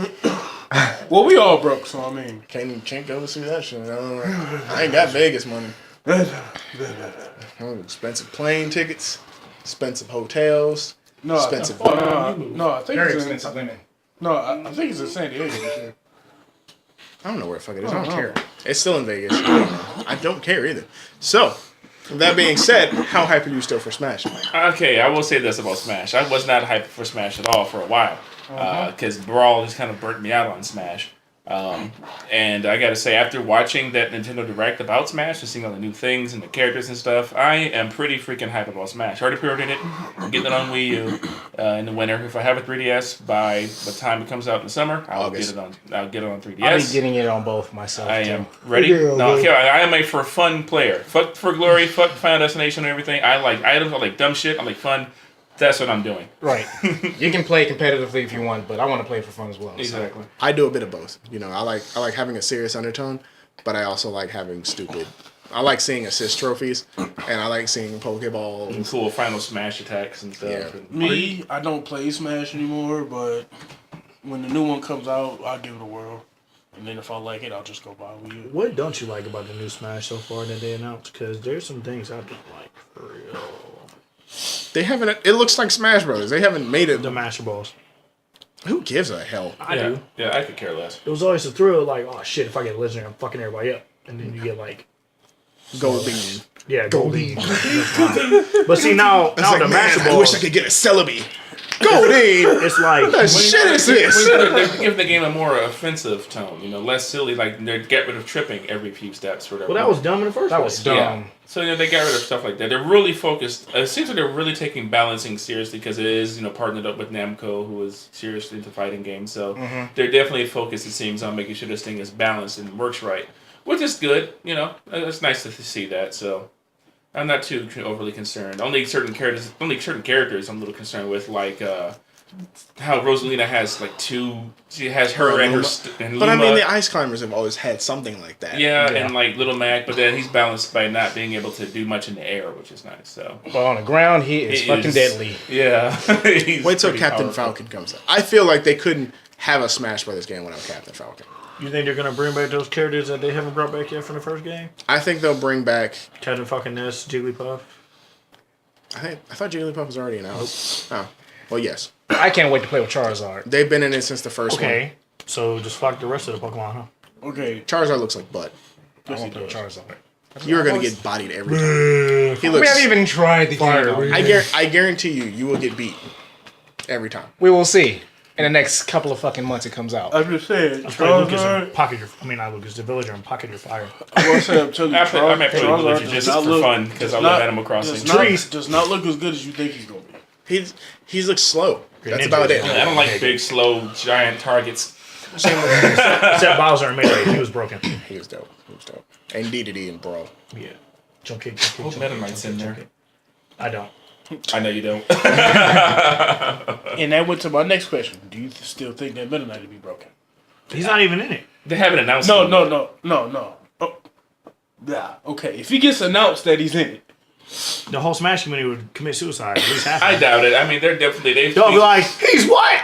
Well, we all broke, so I mean. Can't go see that shit. I ain't got Vegas money. Expensive plane tickets, expensive hotels, expensive. I think Very it's in, expensive women. No, I think it's in San Diego this year. I don't know where the fuck it is. I don't care. It's still in Vegas. I don't care either. So, with that being said, how hype are you still for Smash? Okay, I will say this about Smash. I was not hyped for Smash at all for a while. Because Brawl just kind of burnt me out on Smash. And I gotta say, after watching that Nintendo Direct about Smash and seeing all the new things and the characters and stuff, I am pretty freaking hyped about Smash. I already pre-ordered it. I'm getting it on Wii U in the winter. If I have a 3DS by the time it comes out in the summer, I'll get it on 3DS. I'll be getting it on both myself. I too. am ready. No, okay, I am a for fun player. Fuck for glory, fuck Final Destination and everything. I like items, I like dumb shit, I like fun. That's what I'm doing. Right. You can play competitively if you want, but I want to play for fun as well. Exactly. I do a bit of both. You know, I like having a serious undertone, but I also like having stupid. I like seeing assist trophies, and I like seeing Pokeballs. And cool Final Smash attacks and stuff. Yeah. And Me, I don't play Smash anymore, but when the new one comes out, I'll give it a whirl. And then if I like it, I'll just go buy Wii U. What don't you like about the new Smash so far that they announced? Because there's some things I don't like for real. They haven't. It looks like Smash Brothers. They haven't made it. The Master Balls. Who gives a hell? I yeah. do. Yeah, I could care less. It was always a thrill, like, oh shit, if I get legendary, I'm fucking everybody up. And then you get like Gold bean. Yeah, Goldeen. But see, now It's like, the Master man, I Ball, wish I could get a Celebi. Goldeen. it's like, What the shit is this? They're giving the game a more offensive tone, less silly. Like they get rid of tripping every few steps or whatever. well, that was dumb in the first That place. was dumb. Yeah. So they got rid of stuff like that. They're really focused. It seems like they're really taking balancing seriously because it is partnered up with Namco, who is seriously into fighting games. So they're definitely focused. It seems on making sure this thing is balanced and works right, which is good. It's nice to see that. So I'm not too overly concerned. Only certain characters I'm a little concerned with, like how Rosalina has like two. She has her and her and But I Luma. mean, the Ice Climbers have always had something like that. Yeah, and like Little Mac, but then he's balanced by not being able to do much in the air, which is nice. So, But on the ground, he is fucking deadly. Yeah. He's Wait till pretty Captain powerful. Falcon comes out. I feel like they couldn't have a Smash Brothers game without Captain Falcon. You think they're gonna bring back those characters that they haven't brought back yet from the first game? I think they'll bring back. Captain fucking Ness, Jigglypuff. I thought Jigglypuff was already announced. Oh, well, yes. I can't wait to play with Charizard. They've been in it since the first one. Okay, so just fuck the rest of the Pokemon, huh? Okay. Charizard looks like butt. I want to play with Charizard. You're gonna get bodied every time. He We looks. haven't even tried the game. I guarantee you will get beat every time. We will see. In the next couple of fucking months, it comes out. I'm just saying, That's why Lucas Charizard. and pocket your. I mean, not Lucas, the villager and pocket your fire. I'm gonna say, I'm telling you, I might play with Charizard Luigi just does not for look- fun because I does love not- Animal Crossing. Does not look as good as you think he's gonna be. He looks slow. That's ninja about it. is I don't like big, slow, giant targets. Except Bowser and Melee, he was broken. He was dope. And DDD and Brawl. Yeah. Jump kick, Hope Meta Knight's in there. I don't. I know you don't. And that went to my next question. Do you still think that Meta Knight will be broken? He's not even in it. They haven't announced No, him. no. Oh. Yeah, okay. If he gets announced that he's in it, The whole Smash community would commit suicide. At least half. I doubt it. I mean, they've They'll be tweet, like, he's what?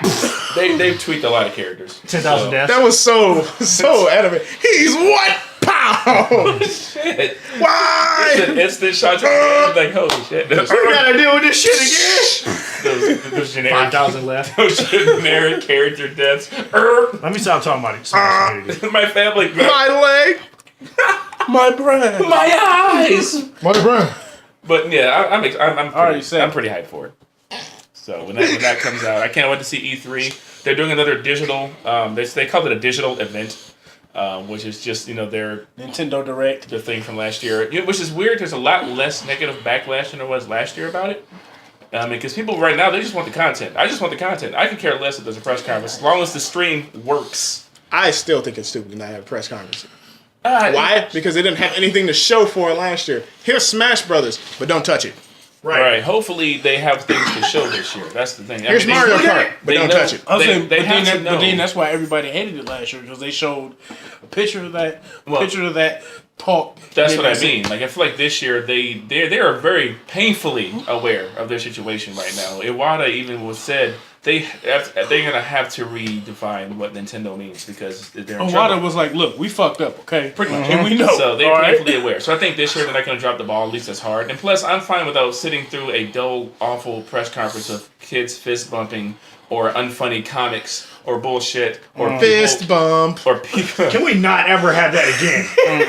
they've tweeted a lot of characters. 10,000 deaths. That was so adamant. He's what? Pow! Shit. Why? It's an instant shot to the head. Like, holy shit. Those, We gotta deal with this shit again. those generic 5,000 left. those generic character deaths. Let me stop talking about it. Smash community. My family. My leg. my brand. My eyes. Mother Brown. But yeah, I'm Alright, Sam. I'm pretty hyped for it. So when that comes out, I can't wait to see E3. They're doing another digital. They called it a digital event, which is just their Nintendo Direct. thing from last year. Which is weird. There's a lot less negative backlash than there was last year about it. Because people right now they just want the content. I just want the content. I could care less if there's a press conference as long as the stream works. I still think it's stupid to not have a press conference. Why? Because they didn't have anything to show for it last year. Here's Smash Brothers, but don't touch it. Right. Hopefully they have things to show this year. That's the thing. Here's Mario Kart, but don't touch it. I was saying, They have to know. but then that's why everybody hated it last year because they showed a picture of that, talk. That's then what I it. mean. Like I feel like this year they are very painfully aware of their situation right now. Iwata even was said they're gonna have to redefine what Nintendo means because they're in trouble. Owada was like, "Look, we fucked up, okay? Pretty much. And we know." So they're all right? painfully aware. So I think this year they're not going to drop the ball at least as hard. And plus, I'm fine without sitting through a dull, awful press conference of kids fist bumping or unfunny comics or bullshit or Fist bump. or people. Can we not ever have that again?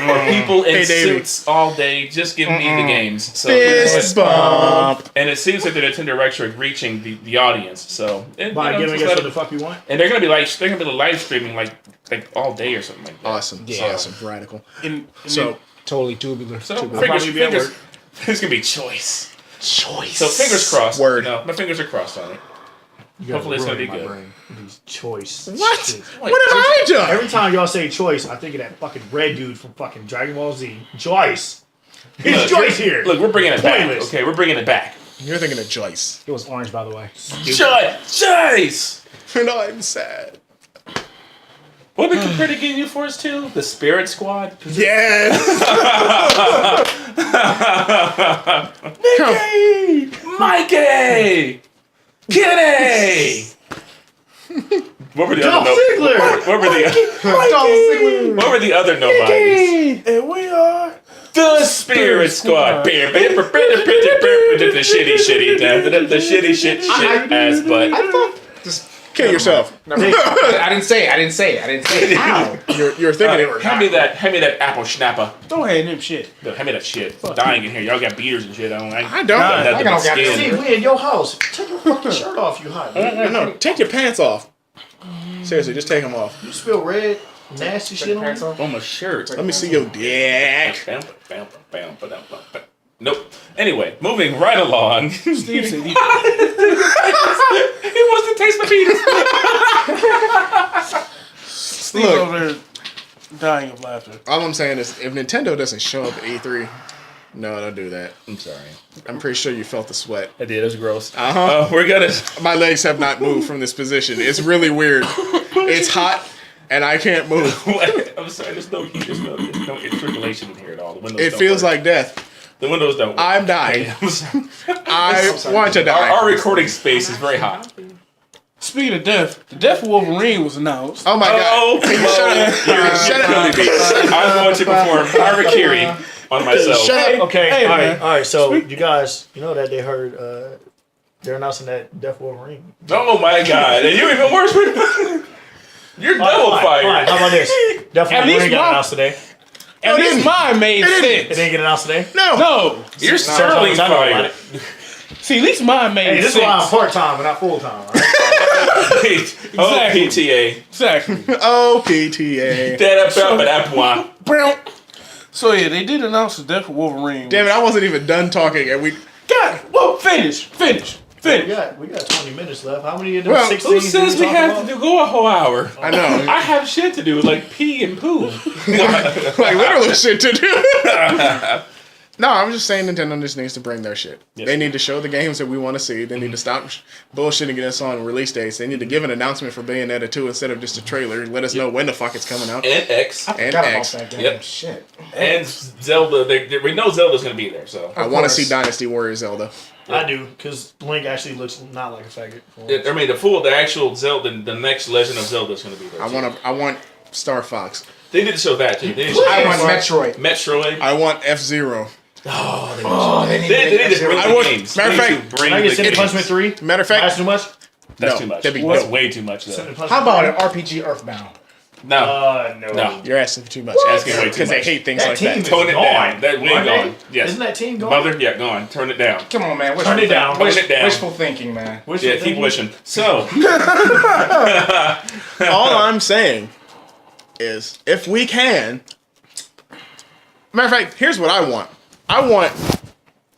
Or people in Hey, Davey. suits all day just giving me the games. So Fist bump. and it seems like the Nintendo Directs are reaching the audience. So and, By giving just us let what the it- fuck we want? and they're gonna be live streaming like all day or something like that. Awesome. Yeah. Awesome. Radical. And So, Totally tubular. So probably be at work. it's gonna be choice. choice. So fingers crossed. Word. No, my fingers are crossed on it. Hopefully it's gonna be good. These choice. What? shit. What have I done? Every time y'all say choice, I think of that fucking red dude from fucking Dragon Ball Z. Joyce. It's Joyce here. Look, we're bringing it back. Pointless. Okay, we're bringing it back. You're thinking of Joyce. It was orange, by the way. Joyce! No, I'm sad. What did we compare to getting you for us too? The Spirit Squad? Yes. Mikey! Kitty! What were the Dolph other Ziggler! What were the other nobodies? and we are The Spirit Squad. The shitty shit ass butt. I thought Kill yourself. I didn't say it. Ow. You're thinking they were. Hand me that apple schnapper. Don't hand him shit. No, hand me that shit. I'm dying in here. Y'all got beaters and shit. I don't. I don't. I got Steve, skin. we in your house. Take your fucking shirt off, you hot. No, take your pants off. Seriously, just take them off. You spill red, nasty shit on you. On my shirt. Let me see your dick. Nope. Anyway, moving right along. Steve said he He wants to taste my penis. Steve's Look. over there dying of laughter. All I'm saying is, if Nintendo doesn't show up at E3, no, don't do that. I'm sorry. I'm pretty sure you felt the sweat. I did. It was gross. Uh-huh. We're gonna. My legs have not moved from this position. It's really weird. It's hot, and I can't move. I'm sorry. There's no circulation in here at all. The windows It don't feels work. like death. The windows don't work. I'm dying. I'm sorry. I want to die. Our recording space is very hot. Speaking of death, the death of Wolverine was announced. Oh my god. Can you shut up? Shut up. I'm going to perform Harakiri on myself. Shut up. Okay, Hey, man. all right. So you guys, you know that they heard they're announcing that Death Wolverine. Oh my god. And you're even worse. You're double Fine, fired. how about this? Death At least Wolverine got one- announced today. At least mine made It sense. didn't get announced today. No. You're So sterling I know about fired. it. See, at least mine made Hey, this is sense. why I'm part time and not full time. Right? Oh, PTA. Exactly. Oh, PTA. So yeah, they did announce the death of Wolverine. Damn it, I wasn't even done talking, and we. God, well, finish. We got 20 minutes left. How many of them? Well, 16 Who says we have to go a whole hour? I know. I have shit to do, like pee and poo. Like, literally shit to do. No, I'm just saying Nintendo just needs to bring their shit. Yes. They need to show the games that we want to see. They need to stop bullshitting us on release dates. They need to give an announcement for Bayonetta 2 instead of just a trailer. Let us know when the fuck it's coming out. And X. And Forgot about X. that game. Yep. Shit. And Zelda. We know Zelda's going to be there, so. I want to course. see Dynasty Warriors Zelda. I do, because Link actually looks not like a faggot. I mean, the actual Zelda, the next Legend of Zelda is going to be there. I want Star Fox. They need to show that too. They need to I show want Metroid. Metroid. I want F-Zero. They need They need to bring I the want- games. matter of They need fact, to bring Can I the get City games. Punishment 3? Matter of That's fact, too much? That's No, too much. that'd be That's dope. way too much, though. How about an RPG Earthbound? No. No. No. you're asking for too much. Asking way too Because they much. hate things That like team that. is Tone it gone. down. That way Aren't they? gone. Yes. Isn't that team gone? Mother, yeah, gone. Turn it down. Come on, man. Turn it down. Turn it down. Wishful thinking, man. Wishful Yeah, keep thinking? wishing. So, All I'm saying is, if we can. Matter of fact, here's what I want. I want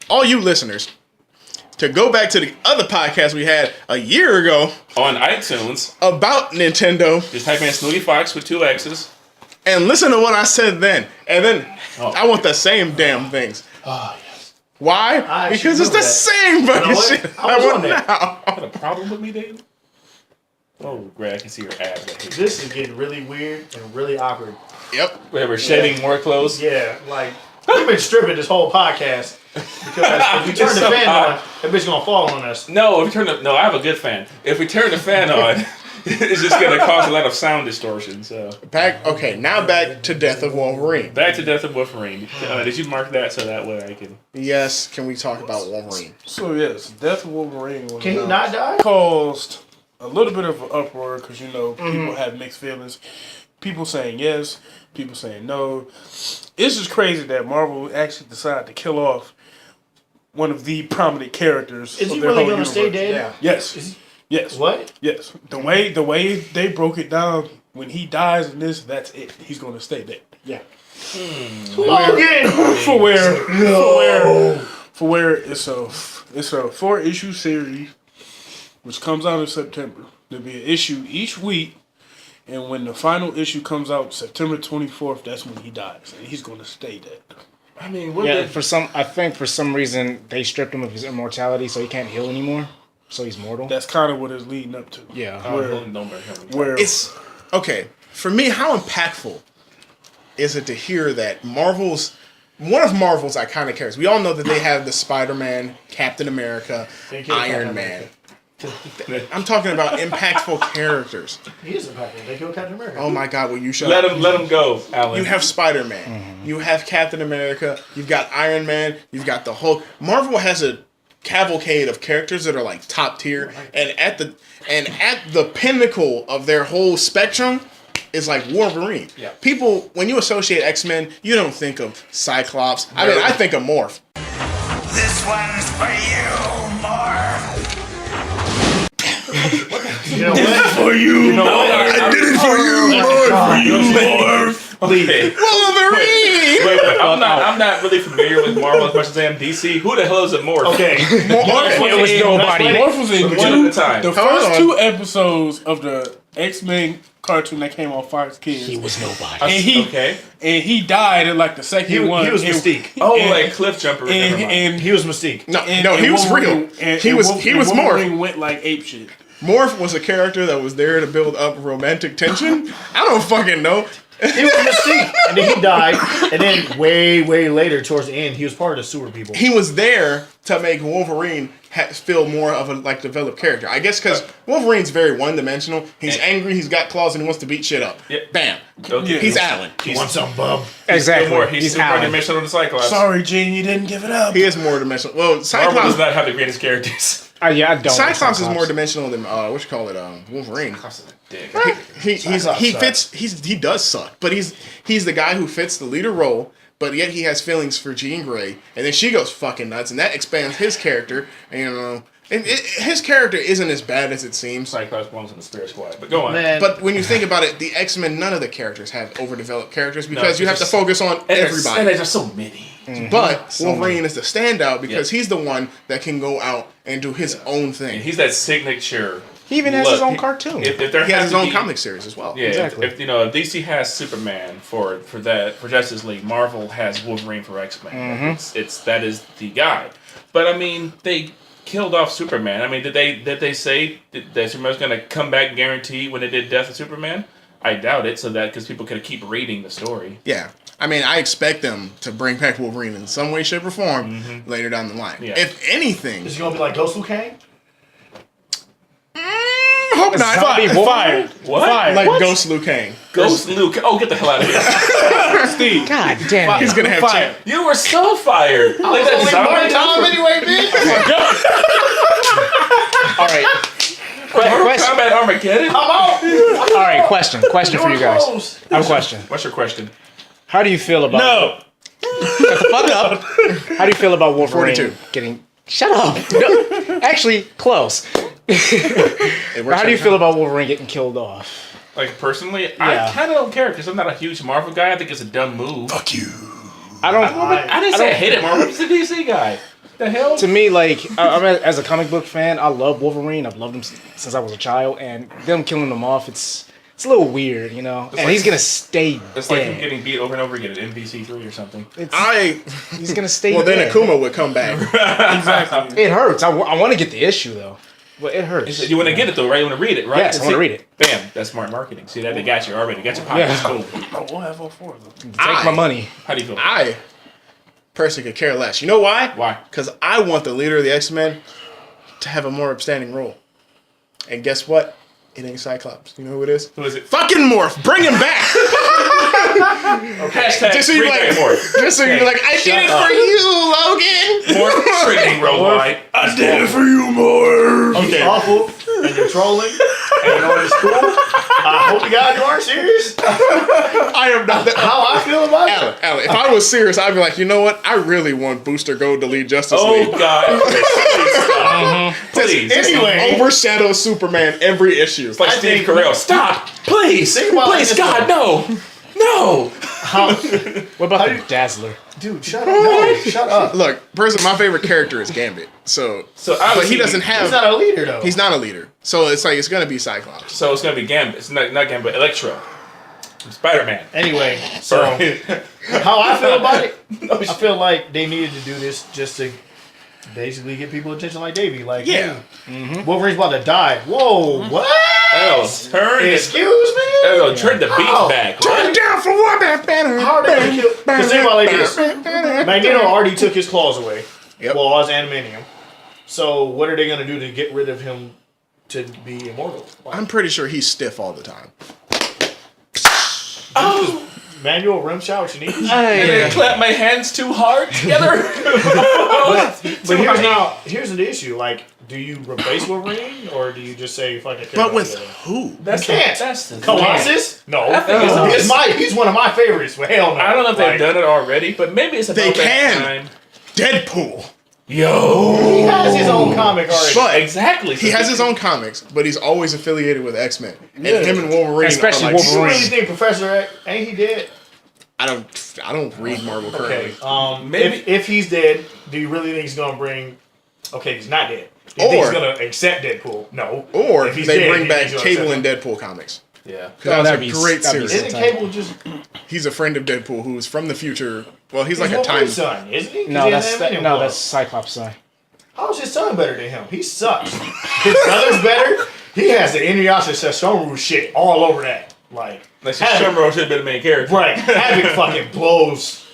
all you listeners to go back to the other podcast we had a year ago on iTunes, about Nintendo just type in Snooty Fox with 2 X's. and listen to what I said then. And then Oh. I want the same damn things. Oh, yes. Why? I actually Because it's the remember that. same fucking You know what? shit I was want on that. now. Got a problem with me, Dave? Oh, Greg, I can see your abs. I hate it. This is getting really weird and really awkward. Yep. We're shedding more clothes. Yeah, like, we've been stripping this whole podcast. Because if we turn It's the so fan hot. on, that bitch gonna fall on us. No, if we turn the I have a good fan. If we turn the fan on, it's just gonna cause a lot of sound distortion. So Now back to Death of Wolverine. back to Death of Wolverine. Did you mark that so that way I can? Yes, can we talk about Wolverine? So yes, death of Wolverine was Can he not die? caused a little bit of an uproar because people have mixed feelings. People saying yes, people saying no. It's just crazy that Marvel actually decided to kill off one of the prominent characters. Is of he their really whole gonna stay universe. dead? Yeah. Yes. Is he- Yes. What? Yes. The way they broke it down, when he dies in this, that's it. He's gonna stay dead. Yeah. Logan! For where it's a 4-issue series, which comes out in September. There'll be an issue each week, and when the final issue comes out, September 24th, that's when he dies, and he's gonna stay dead. I mean, what Yeah, the- I think for some reason they stripped him of his immortality, so he can't heal anymore. So he's mortal. That's kind of what it's leading up to. Yeah. Where It's okay for me. How impactful is it to hear that one of Marvel's iconic characters? We all know that they have the Spider-Man, Captain America, They killed Iron Captain Man. I'm talking about impactful characters. He is impactful. They killed Captain America. Oh my God! Will you shut let up? him go, Alan. You have Spider-Man. You have Captain America. You've got Iron Man. You've got the Hulk. Marvel has a cavalcade of characters that are like top tier, and at the pinnacle of their whole spectrum is like Wolverine. Yeah. People, when you associate X-Men, you don't think of Cyclops. I mean, I think of Morph. This one's for you, Morph. You know what? For you, You know what? I did it for you, Morph. Okay. Wolverine. Wait, I'm not really familiar with Marvel as much as I am DC. Who the hell is a Morph? Okay. Morph was nobody. Morph was in One at a time. the Hold first on. 2 episodes of the X-Men cartoon that came on Fox Kids. He was nobody. And he died in like the second one. He was Mystique. Oh, and- like Cliff Jumper. Never mind. and He was Mystique. No, and- no, and he was Wolverine- real. And, He was Morph. Wolverine went like ape shit. Morph was a character that was there to build up romantic tension. I don't fucking know. He was Mystique. And then he died. And then way later, towards the end, he was part of the sewer people. He was there to make Wolverine feel more of a like developed character. I guess because Wolverine's very one-dimensional. He's angry, he's got claws, and he wants to beat shit up. Yep. Bam. Okay. He's Alan. You want some, bub? Exactly. He's He's super Alan. dimensional on the Cyclops. Sorry, Gene, you didn't give it up. He is more dimensional. Well, Marvel Cyclops. does not have the greatest characters. Yeah, I don't. Cyclops is more dimensional than Wolverine. Dick. He does suck, but he's the guy who fits the leader role, but yet he has feelings for Jean Grey, and then she goes fucking nuts, and that expands his character. And, his character isn't as bad as it seems. Cyclops belongs in the Spirit Squad. But go on. Man. But when you think about it, the X-Men, none of the characters have overdeveloped characters because you have to just- focus on everybody. And there's just so many. But Wolverine is the standout because he's the one that can go out and do his own thing. And he's that signature. He even has his look. own cartoon. If there He has his own to be- comic series as well. Yeah, Exactly. if DC has Superman for Justice League, Marvel has Wolverine for X-Men. That is the guy. But I mean, they killed off Superman. I mean, did they say that Superman's going to come back guaranteed when they did Death of Superman? I doubt it. So that because people could keep reading the story. Yeah. I mean, I expect them to bring back Wolverine in some way, shape, or form later down the line. Yeah. If anything, Is he gonna be like Ghost Liu Kang? hope not. Fired. What? Fired. Like Ghost Liu Kang. Ghost Luke. Oh, get the hell out of here! Steve. God damn He's it. gonna have Fired. Chip. You were so fired. Like that zombie anyway, bitch. All right. Question. Combat Armageddon. All right. Question for you guys. I have a question. What's your question? How do you feel about? No. Shut the fuck up. How do you feel about Wolverine 42. getting? Shut up. No, actually, close. How do you feel about Wolverine getting killed off? Like personally, Yeah. I kind of don't care because I'm not a huge Marvel guy. I think it's a dumb move. Fuck you. I don't. I didn't say I hated Marvel. I'm just a DC guy. The hell? To me, like, as a comic book fan, I love Wolverine. I've loved him since I was a child, and them killing him off, it's a little weird, you know. And like- he's gonna stay It's like him dead. getting beat over and over again at NBC3 or something. He's gonna stay Well, dead. then Akuma would come back. Exactly. It hurts. I want to get the issue though, but it hurts. You want to get it though, right? You want to read it, right? Yes, I wanna read it. Bam, that's smart marketing. See that they got you already. They got your pockets. Yeah. Cool. Oh, we'll have all 4 of them. Take my money. How do you feel? I personally could care less. You know why? Why? Because I want the leader of the X-Men to have a more upstanding role. And guess what? It ain't Cyclops. You know who it is? Who is it? Fucking Morph. Bring him back. Hashtag Just so you're bring like, back Morph. just so you're like, I did it up. for you, Logan. Morph trending worldwide. I did it for you, more. He's awful, and you're trolling, and you know it's cool. I hope to God you aren't serious. I am not that. How I feel about it? Alan, if I was serious, I'd be like, you know what? I really want Booster Gold to lead Justice League. Oh God! Please stop. Please. Anyway. Overshadow Superman every issue. It's like Steve Carell. Stop! Please! Think about it Please, this God, way. no! No! How, What about the Dazzler? dude, shut up. No, shut up. Look, personally, my favorite character is Gambit. So So but obviously he doesn't have. He's not a leader, though. He's not a leader. So it's like it's gonna be Cyclops. So it's gonna be Gambit. It's not Gambit. Electro. Spider-Man. Anyway, so how I feel about it, I feel like they needed to do this just to basically get people attention like Davey. Like, Yeah. hey, Wolverine's about to die. Whoa, what? Turn it. Excuse me? Turn the beat How? back. Turn it down for what? How are they going to kill? Because think about it like this. Magneto already took his claws away. Yep. Well, as adamantium. So what are they going to do to get rid of him to be immortal? I'm pretty sure he's stiff all the time. Manual rim shot, what you need? And then clap my hands too hard together. here's the issue. Like, do you replace Wolverine or do you just say fuck it? But with who? That's can't. That's the Colossus? No, I think he's one of my favorites. But hell no. I don't know if they've done it already, but maybe it's about They that can. time. Deadpool. Yo, He has his own comic already. But exactly. he has his own comics, but he's always affiliated with X-Men. And him and Wolverine Especially are like, You really Wolverine. think Professor X ain't he dead? I don't read Marvel currently. Okay. Maybe- If he's dead, do you really think he's gonna bring? Okay, he's not dead. Do you think he's gonna accept Deadpool? No. Or If he's they dead, bring you back think he's Cable gonna and Deadpool comics. Yeah. That that'd was be- a great that'd be series. Isn't Cable just? He's a friend of Deadpool who's from the future. Well, he's like a time. Wolverine's son, isn't he? 'Cause No, he that's hasn't met him no, once. that's Cyclops' son. How's his son better than him? He sucks. His brother's better. He has the Inuyasha Sesshomaru shit all over that. Like Sherman should have been the main character. right, Havoc fucking blows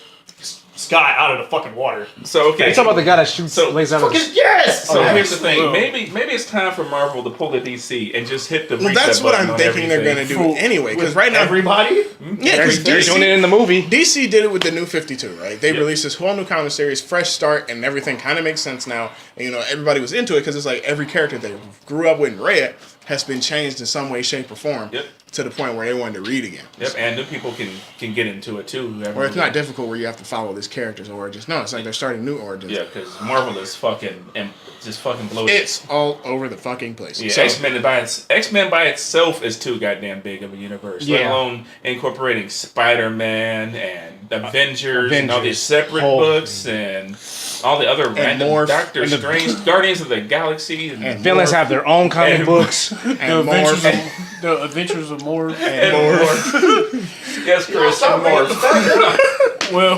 Scott out of the fucking water. So okay. You talking about the guy that shoots So, lasers out of Fucking yes. So Oh, here's the thing. Well- Maybe it's time for Marvel to pull the DC and just hit the Well, reset that's what button I'm on thinking they're going to everything. do anyway. Because With right now, everybody. yeah, because They're doing it in the movie. DC did it with the New 52, right? They Yep. released this whole new comic series, fresh start, and everything kind of makes sense now. And, you know, everybody was into it because it's like every character they grew up with and read has been changed in some way, shape, or form. Yep. To the point where they wanted to read again. Yep, and new people can get into it too. Or it's not difficult where you have to follow this character's origins. No, it's like they're starting new origins. Yeah, because Marvel is just fucking bloated. It's all over the fucking place. Yeah, So, X-Men by itself is too goddamn big of a universe. Let Yeah. alone incorporating Spider-Man and Avengers and all these Avengers. separate Hulk. books and all the other random Morph. Doctor And the- Strange, Guardians of the Galaxy, And villains have their own comic And- books. and Morph. The Adventures of Morph. and Morph. Yes, Chris, and Morph. Well,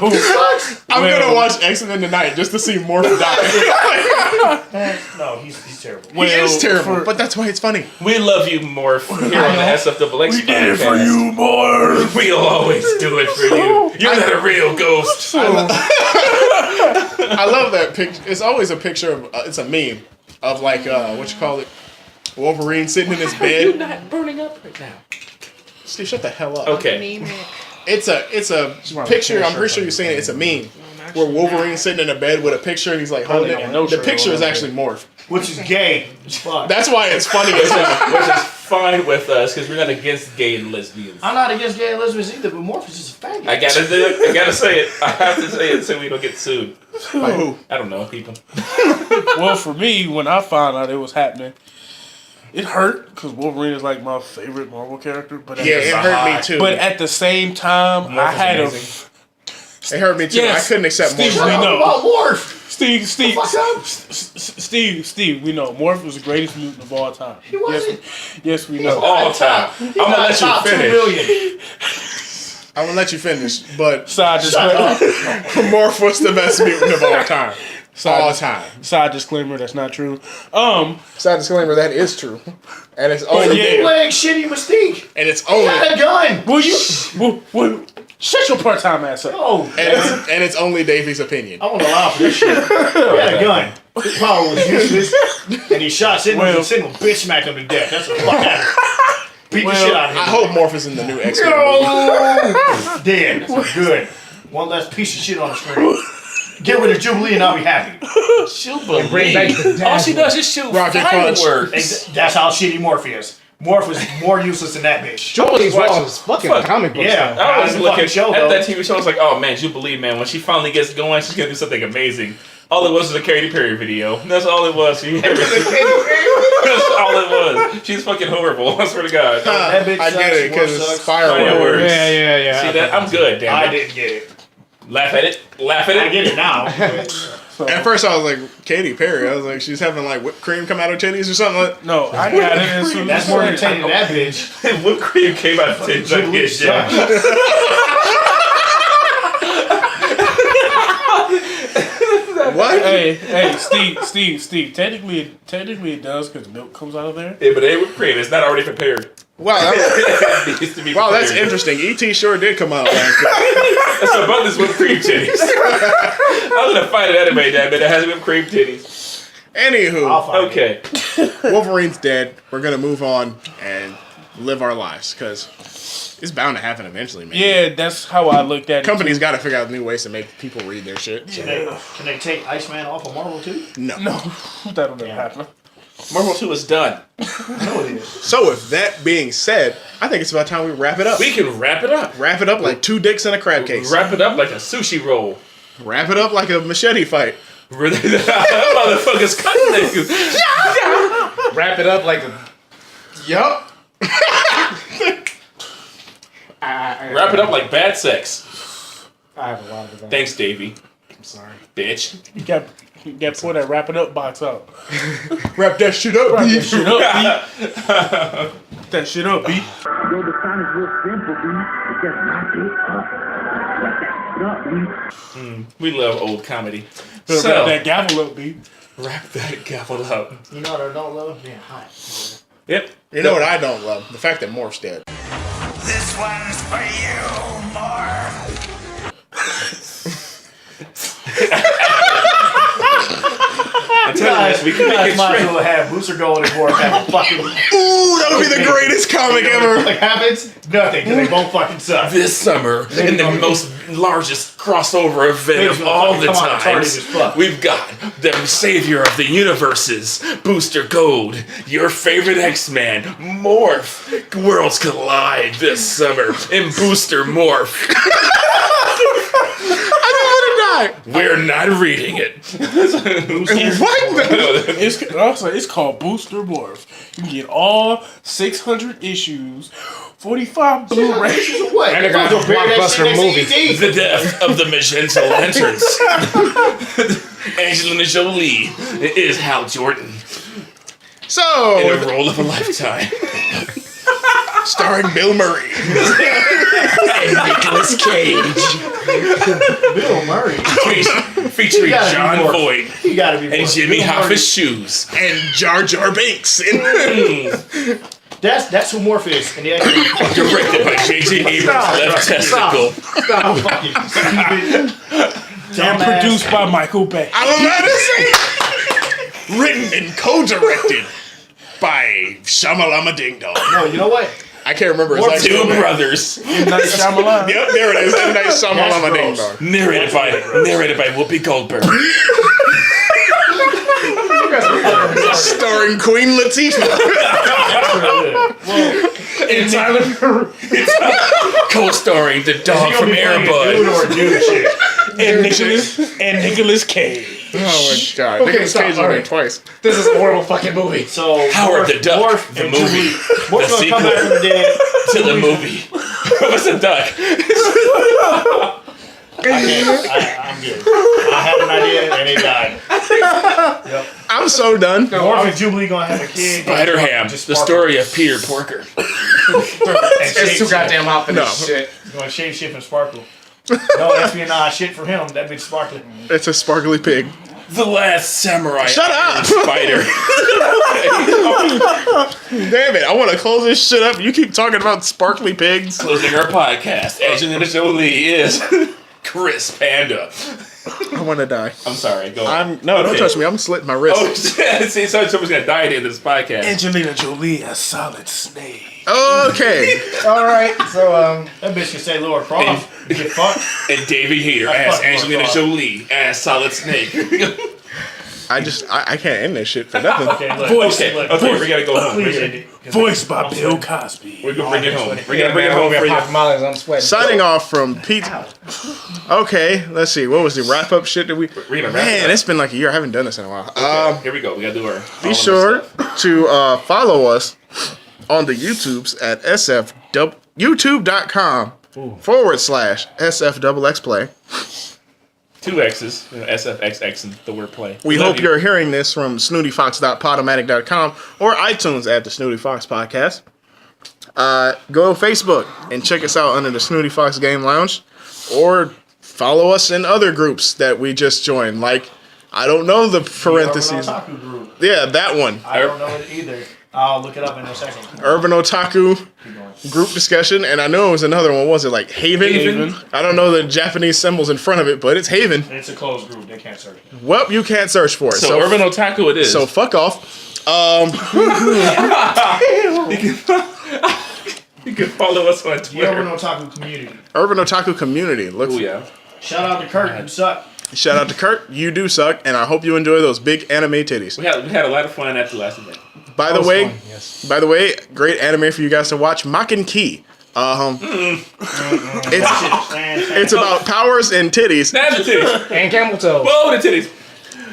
I'm Well- gonna watch X-Men tonight just to see Morph die. No, he's terrible. He is Well, terrible, for- but that's why it's funny. We love you, Morph, here on the SFXX we did it for you, Morph. We'll always do it for you. You're not a real ghost. I love that picture. It's always a picture of, it's a meme of like, what you call it? Wolverine sitting in his bed. not burning up right now. Steve, shut the hell up. Okay. It's a wearing a picture. chair I'm pretty shirt sure you've seen it. It's a meme where Wolverine's sitting in a bed with a picture and he's like holding got it. no The shirt picture on. is actually Morph. Which is gay. Fuck. That's why it's funny as hell. Which is fine with us because we're not against gay and lesbians. I'm not against gay and lesbians either, but Morph is just a faggot. I gotta do it. I gotta say it. I have to say it so we don't get sued. By who? I don't know, people. Well, for me, when I found out it was happening, it hurt because Wolverine is like my favorite Marvel character. But at Yeah, the, it hurt me too. But at the same time, I Morph is had amazing. It hurt me too. Yes. I couldn't accept Steve, Morph. we know. About Morph. Steve, Fuck up. Steve, we know Morph was the greatest mutant of all time. He wasn't. Yes, we know. All time. I'm gonna let you top 2 finish. million. I'm gonna let you finish, but Side Shut up. Morph was the best mutant of all time. All time. Side disclaimer, that's not true. Side disclaimer, that is true. And it's only yeah. Playing shitty Mystique. and it's He only had a gun. Will you? Will, shut your part-time ass up. Oh, and it's only Davy's opinion. I won't allow for this shit. He had a gun. His power was useless. And he shot Sentinel and Sentinel bitch smacked him to death. That's what the fuck happened. Beat the shit out of him. I hope Morph is in the new X-Men movie. No! Dead. Good. One less piece of shit on the screen. Get rid of Jubilee and I'll be happy. Bring back the All she does is shoot Rocket Punch. fireworks. That's how shitty Morph is. Morph was more useless than that bitch. Jubilee's watching fucking comic books. Yeah. though. I was the looking fucking show, at though. that TV show. I was like, "Oh man, Jubilee, man! When she finally gets going, she's gonna do something amazing." All it was a Katy Perry video. That's all it was. That's all it was. She's fucking horrible. I swear to God. That bitch I get it sucks, because Morph it's sucks. fireworks. Yeah. See that? I'm good. Damn I it. didn't get it. Laugh at it. Laugh at it. I get it now. At first, I was like Katy Perry. I was like, she's having like whipped cream come out her titties or something. Like, No, I got it as soon That's as more entertaining than that bitch. Whipped cream came out of tits. I Jubilee get sucks. yeah. what? Hey, Steve. Technically it does because milk comes out of there. Yeah, but it ain't whipped cream. It's not already prepared. Wow, that It needs to be wow, that's prepared. interesting. E.T. sure did come out. Like, That's about this whipped cream titties. I'm gonna find an anime that has whipped cream titties. anywho, I'll find it. Okay. Wolverine's dead. We're gonna move on, and live our lives because it's bound to happen eventually, man. Yeah, that's how I looked at it. Companies got to figure out new ways to make people read their shit. Can they take Iceman off of Marvel too? No. No, that'll never happen. Marvel 2 is done. No, it is. So with that being said, I think it's about time we wrap it up. We can wrap it up. Wrap it up like 2 dicks in a crab case. Wrap it up like a sushi roll. Wrap it up like a machete fight. Motherfuckers cutting niggas. Wrap it up like a. Yup. Wrap it up like bad sex. I have a lot of that. Thanks, Davey. I'm sorry. Bitch. You got to pull that wrap it up box out. Wrap that shit up, Wrap B. that shit up, B. That shit up, B. Yo, the sign is real simple, B. It's just wrap it up. Wrap that shit up, B. We love old comedy. Better So, wrap that gavel up, B. wrap that gavel up. You know what I don't love? Being hot. Yep. You know what I don't love? The fact that Morph's dead. This one's for you, Morph. I'm telling you, we can make it might as straight. well have Booster Gold and Morph have a fucking. Ooh, that'll be the greatest comic ever. What happens? Nothing, because they both fucking suck. This summer, in the most largest crossover event of all the times, we've got the savior of the universes, Booster Gold, your favorite X-Man, Morph. Worlds collide this summer in Booster Morph. We're not reading it. What? It's called Booster Morph. You can get all 600 issues, 45 Blu-rays. What? And they're gonna have a blockbuster movie. The death of the Magenta Lanterns. Angelina Jolie is Hal Jordan So, in a role of a lifetime. starring Bill Murray. And Nicolas Cage. Bill Murray. Featuring gotta be John more. Voight You gotta be and more. Jimmy Bill Murray. Hoffa's shoes. And Jar Jar Binks. That's who Morph is. And the X-Men. Directed by J.J. Abrams' left testicle. Stop fucking stupid. And produced by Michael Bay. I'm about to say. Written and co-directed by Shamalama Ding Dong. No, you know what? I can't remember his last Two name. brothers. Night Shyamalan. Yep, there it is. M. Night Shamalama Ding gross. Dong. Narrated by Whoopi Goldberg. Starring Queen Latifah. And Tyler Co-starring the dog from Air Bud. and Nicolas Cage. Oh my god. Okay, Nicolas stop. Cage was All named right. twice. This is a horrible fucking movie. So Howard the Duck, Morph the and movie. Julie. Morph's The gonna come back from the dead. To the movie. What's a duck? I'm good. I had an idea and it died. I'm so done. Morph and Jubilee gonna have a kid. Spider-Ham, the story of Peter Porker. It's too goddamn hot for No. this shit. He's gonna shave shift and sparkle. No espionage shit for him. That bitch sparkling. It's a sparkly pig. The Last Samurai. Shut up! Spider. Damn it, I want to close this shit up. You keep talking about sparkly pigs. Closing our podcast. Angelina Jolie is Chris Panda. I want to die. I'm sorry. Go on. Don't Okay. touch me. I'm slitting my wrist. Oh, see, someone's gonna die at the end of this podcast. Angelina Jolie as Solid Snake. Okay. All right, so That bitch can say Laura Croft. You get fucked. And Davey Hayter I as fuck Angelina Mark. Jolie as Solid Snake. I can't end this shit for nothing. Okay, look. Okay, we gotta go home. Please end it. Voiced by Bill Cosby. We're gonna bring it home. We're gonna man, bring it home for you. pop mollies, I'm sweating. Signing off from Pete. Okay, let's see. What was the wrap up shit that we? We're gonna wrap it Man, up. it's been like a year. I haven't done this in a while. Here we go. We gotta do our. Be sure to follow us on the YouTubes at youtube.com/SFXX Play. 2 X's, SFXX and the wordplay. We Love hope you. you're hearing this from snootyfox.podomatic.com or iTunes at the Snooty Fox Podcast. Go to Facebook and check us out under the Snooty Fox Game Lounge, or follow us in other groups that we just joined. Like, I don't know the parentheses. Urban Otaku group. Yeah, that one. I don't know it either. I'll look it up in a second. Urban Otaku group discussion, and I know it was another one. What was it, like Haven? Haven. I don't know the Japanese symbols in front of it, but it's Haven. And it's a closed group. They can't search it. Well, you can't search for it. So Urban Otaku it is. So fuck off. You can follow us on The Urban Twitter. Otaku community. Urban Otaku community. Look, Oh yeah. Shout out to Kurt. You suck. shout out to Kurt. You do suck, and I hope you enjoy those big anime titties. We had a lot of fun at the last event. By the way, great anime for you guys to watch. Makin Key. It's about powers and titties. That's the titties. And camel toe. Whoa, the titties.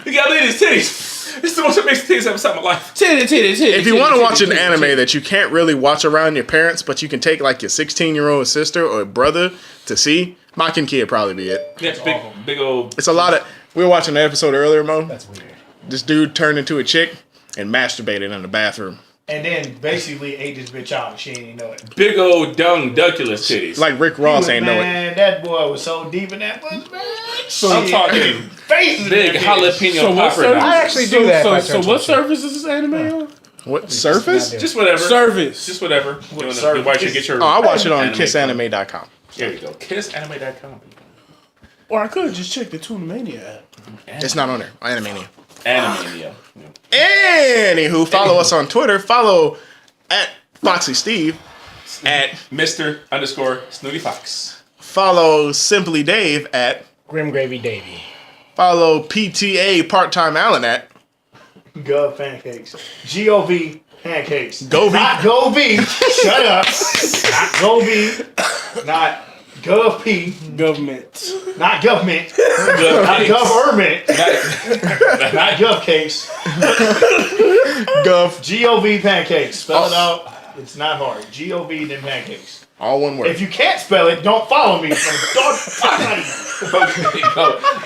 You gotta look at these titties. It's the most amazing titties I've ever seen in my life. If you want to watch an anime that you can't really watch around your parents, but you can take like your 16-year-old sister or brother to see, Makin Key would probably be it. Yeah, it's big old. It's a lot of. We were watching an episode earlier, Mo. That's weird. This dude turned into a chick and masturbated in the bathroom. And then basically ate this bitch out and she didn't know it. Big old dung duculous titties. Like Rick Ross ain't know it. Man, that boy was so deep in that pussy, man. I'm talking Faces big in that bitch. jalapeno popper. I actually do that. if I So turn what to a chick. service is this anime on? What surface? Just whatever. Service. Just whatever. You service? why you get your. Oh, I watch it on anime. kissanime.com. There you go. Kissanime.com. Or I could just check the Tuna Mania app. It's not on there. Animania. Anime. Anywho, follow us on Twitter. Follow at Foxxy Steve. At Mr_Snooty Fox. follow Simply Dave at. Grim Gravy Davy. Follow PTA Part-Time Allen at. Gov pancakes. G-O-V pancakes. Govy. Not Go-V. Shut up. Not Go-V. Not Gov-P. Government. Not government. Not government. Not Gov cakes. Gov. G-O-V pancakes. Spell it out. It's not hard. G-O-V then pancakes. All one word. If you can't spell it, don't follow me.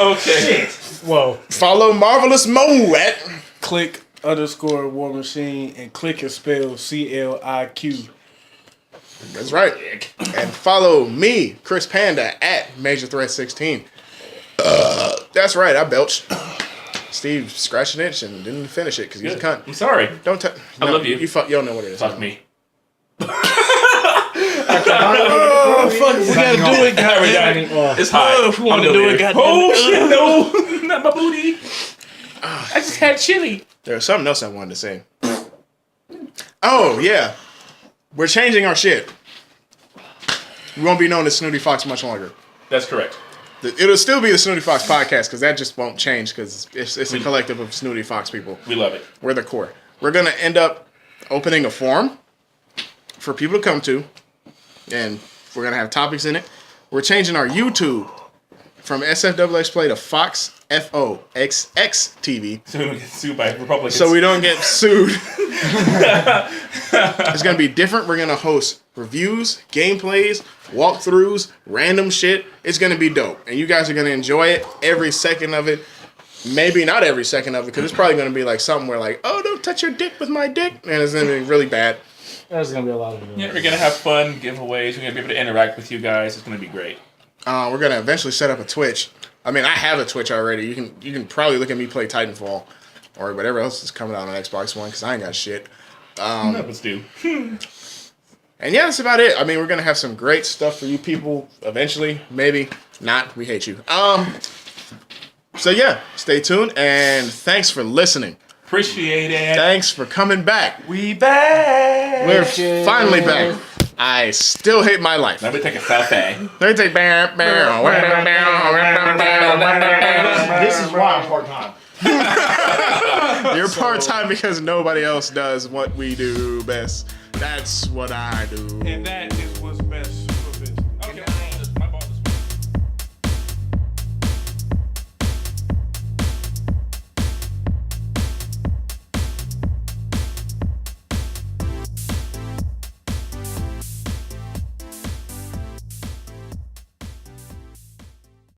Okay. Shit. Whoa. Follow Marvelous Mo at. Click_War Machine and click and spell CLIQ. That's right. And follow me, Chris Panda, at Major Threat 16. That's right, I belched. Steve scratched an itch and didn't finish it because he's a cunt. I'm sorry. Don't I love you. You don't know what it is. Fuck me. Oh, fuck, we gotta do it, goddamn. It's hot. If we want to do it, goddamn. Oh shit, no. Not my booty. I just had chili. There was something else I wanted to say. Oh, yeah. We're changing our shit. We won't be known as Snooty Fox much longer. That's correct. It'll still be the Snooty Fox podcast because that just won't change because it's a collective of Snooty Fox people. We love it. We're the core. We're going to end up opening a forum for people to come to, and we're going to have topics in it. We're changing our YouTube from SFXX Play to Fox FOXX TV. So we don't get sued by Republicans. So we don't get sued. It's going to be different. We're going to host reviews, gameplays, walkthroughs, random shit. It's going to be dope. And you guys are going to enjoy it every second of it. Maybe not every second of it, because it's probably going to be like something where like, oh, don't touch your dick with my dick. And it's going to be really bad. There's gonna be a lot of Yeah, we're gonna have fun, giveaways. We're gonna be able to interact with you guys. It's gonna be great. We're going to eventually set up a Twitch. I mean, I have a Twitch already. You can probably look at me play Titanfall or whatever else is coming out on Xbox One because I ain't got shit. Let's do. And yeah, that's about it. I mean, we're going to have some great stuff for you people eventually. Maybe not. We hate you. So yeah, stay tuned and thanks for listening. Appreciate it. Thanks for coming back. We back. We're finally back. I still hate my life. Let me take a selfie. Let me take This is why I'm part-time. You're part-time because nobody else does what we do best. That's what I do. And that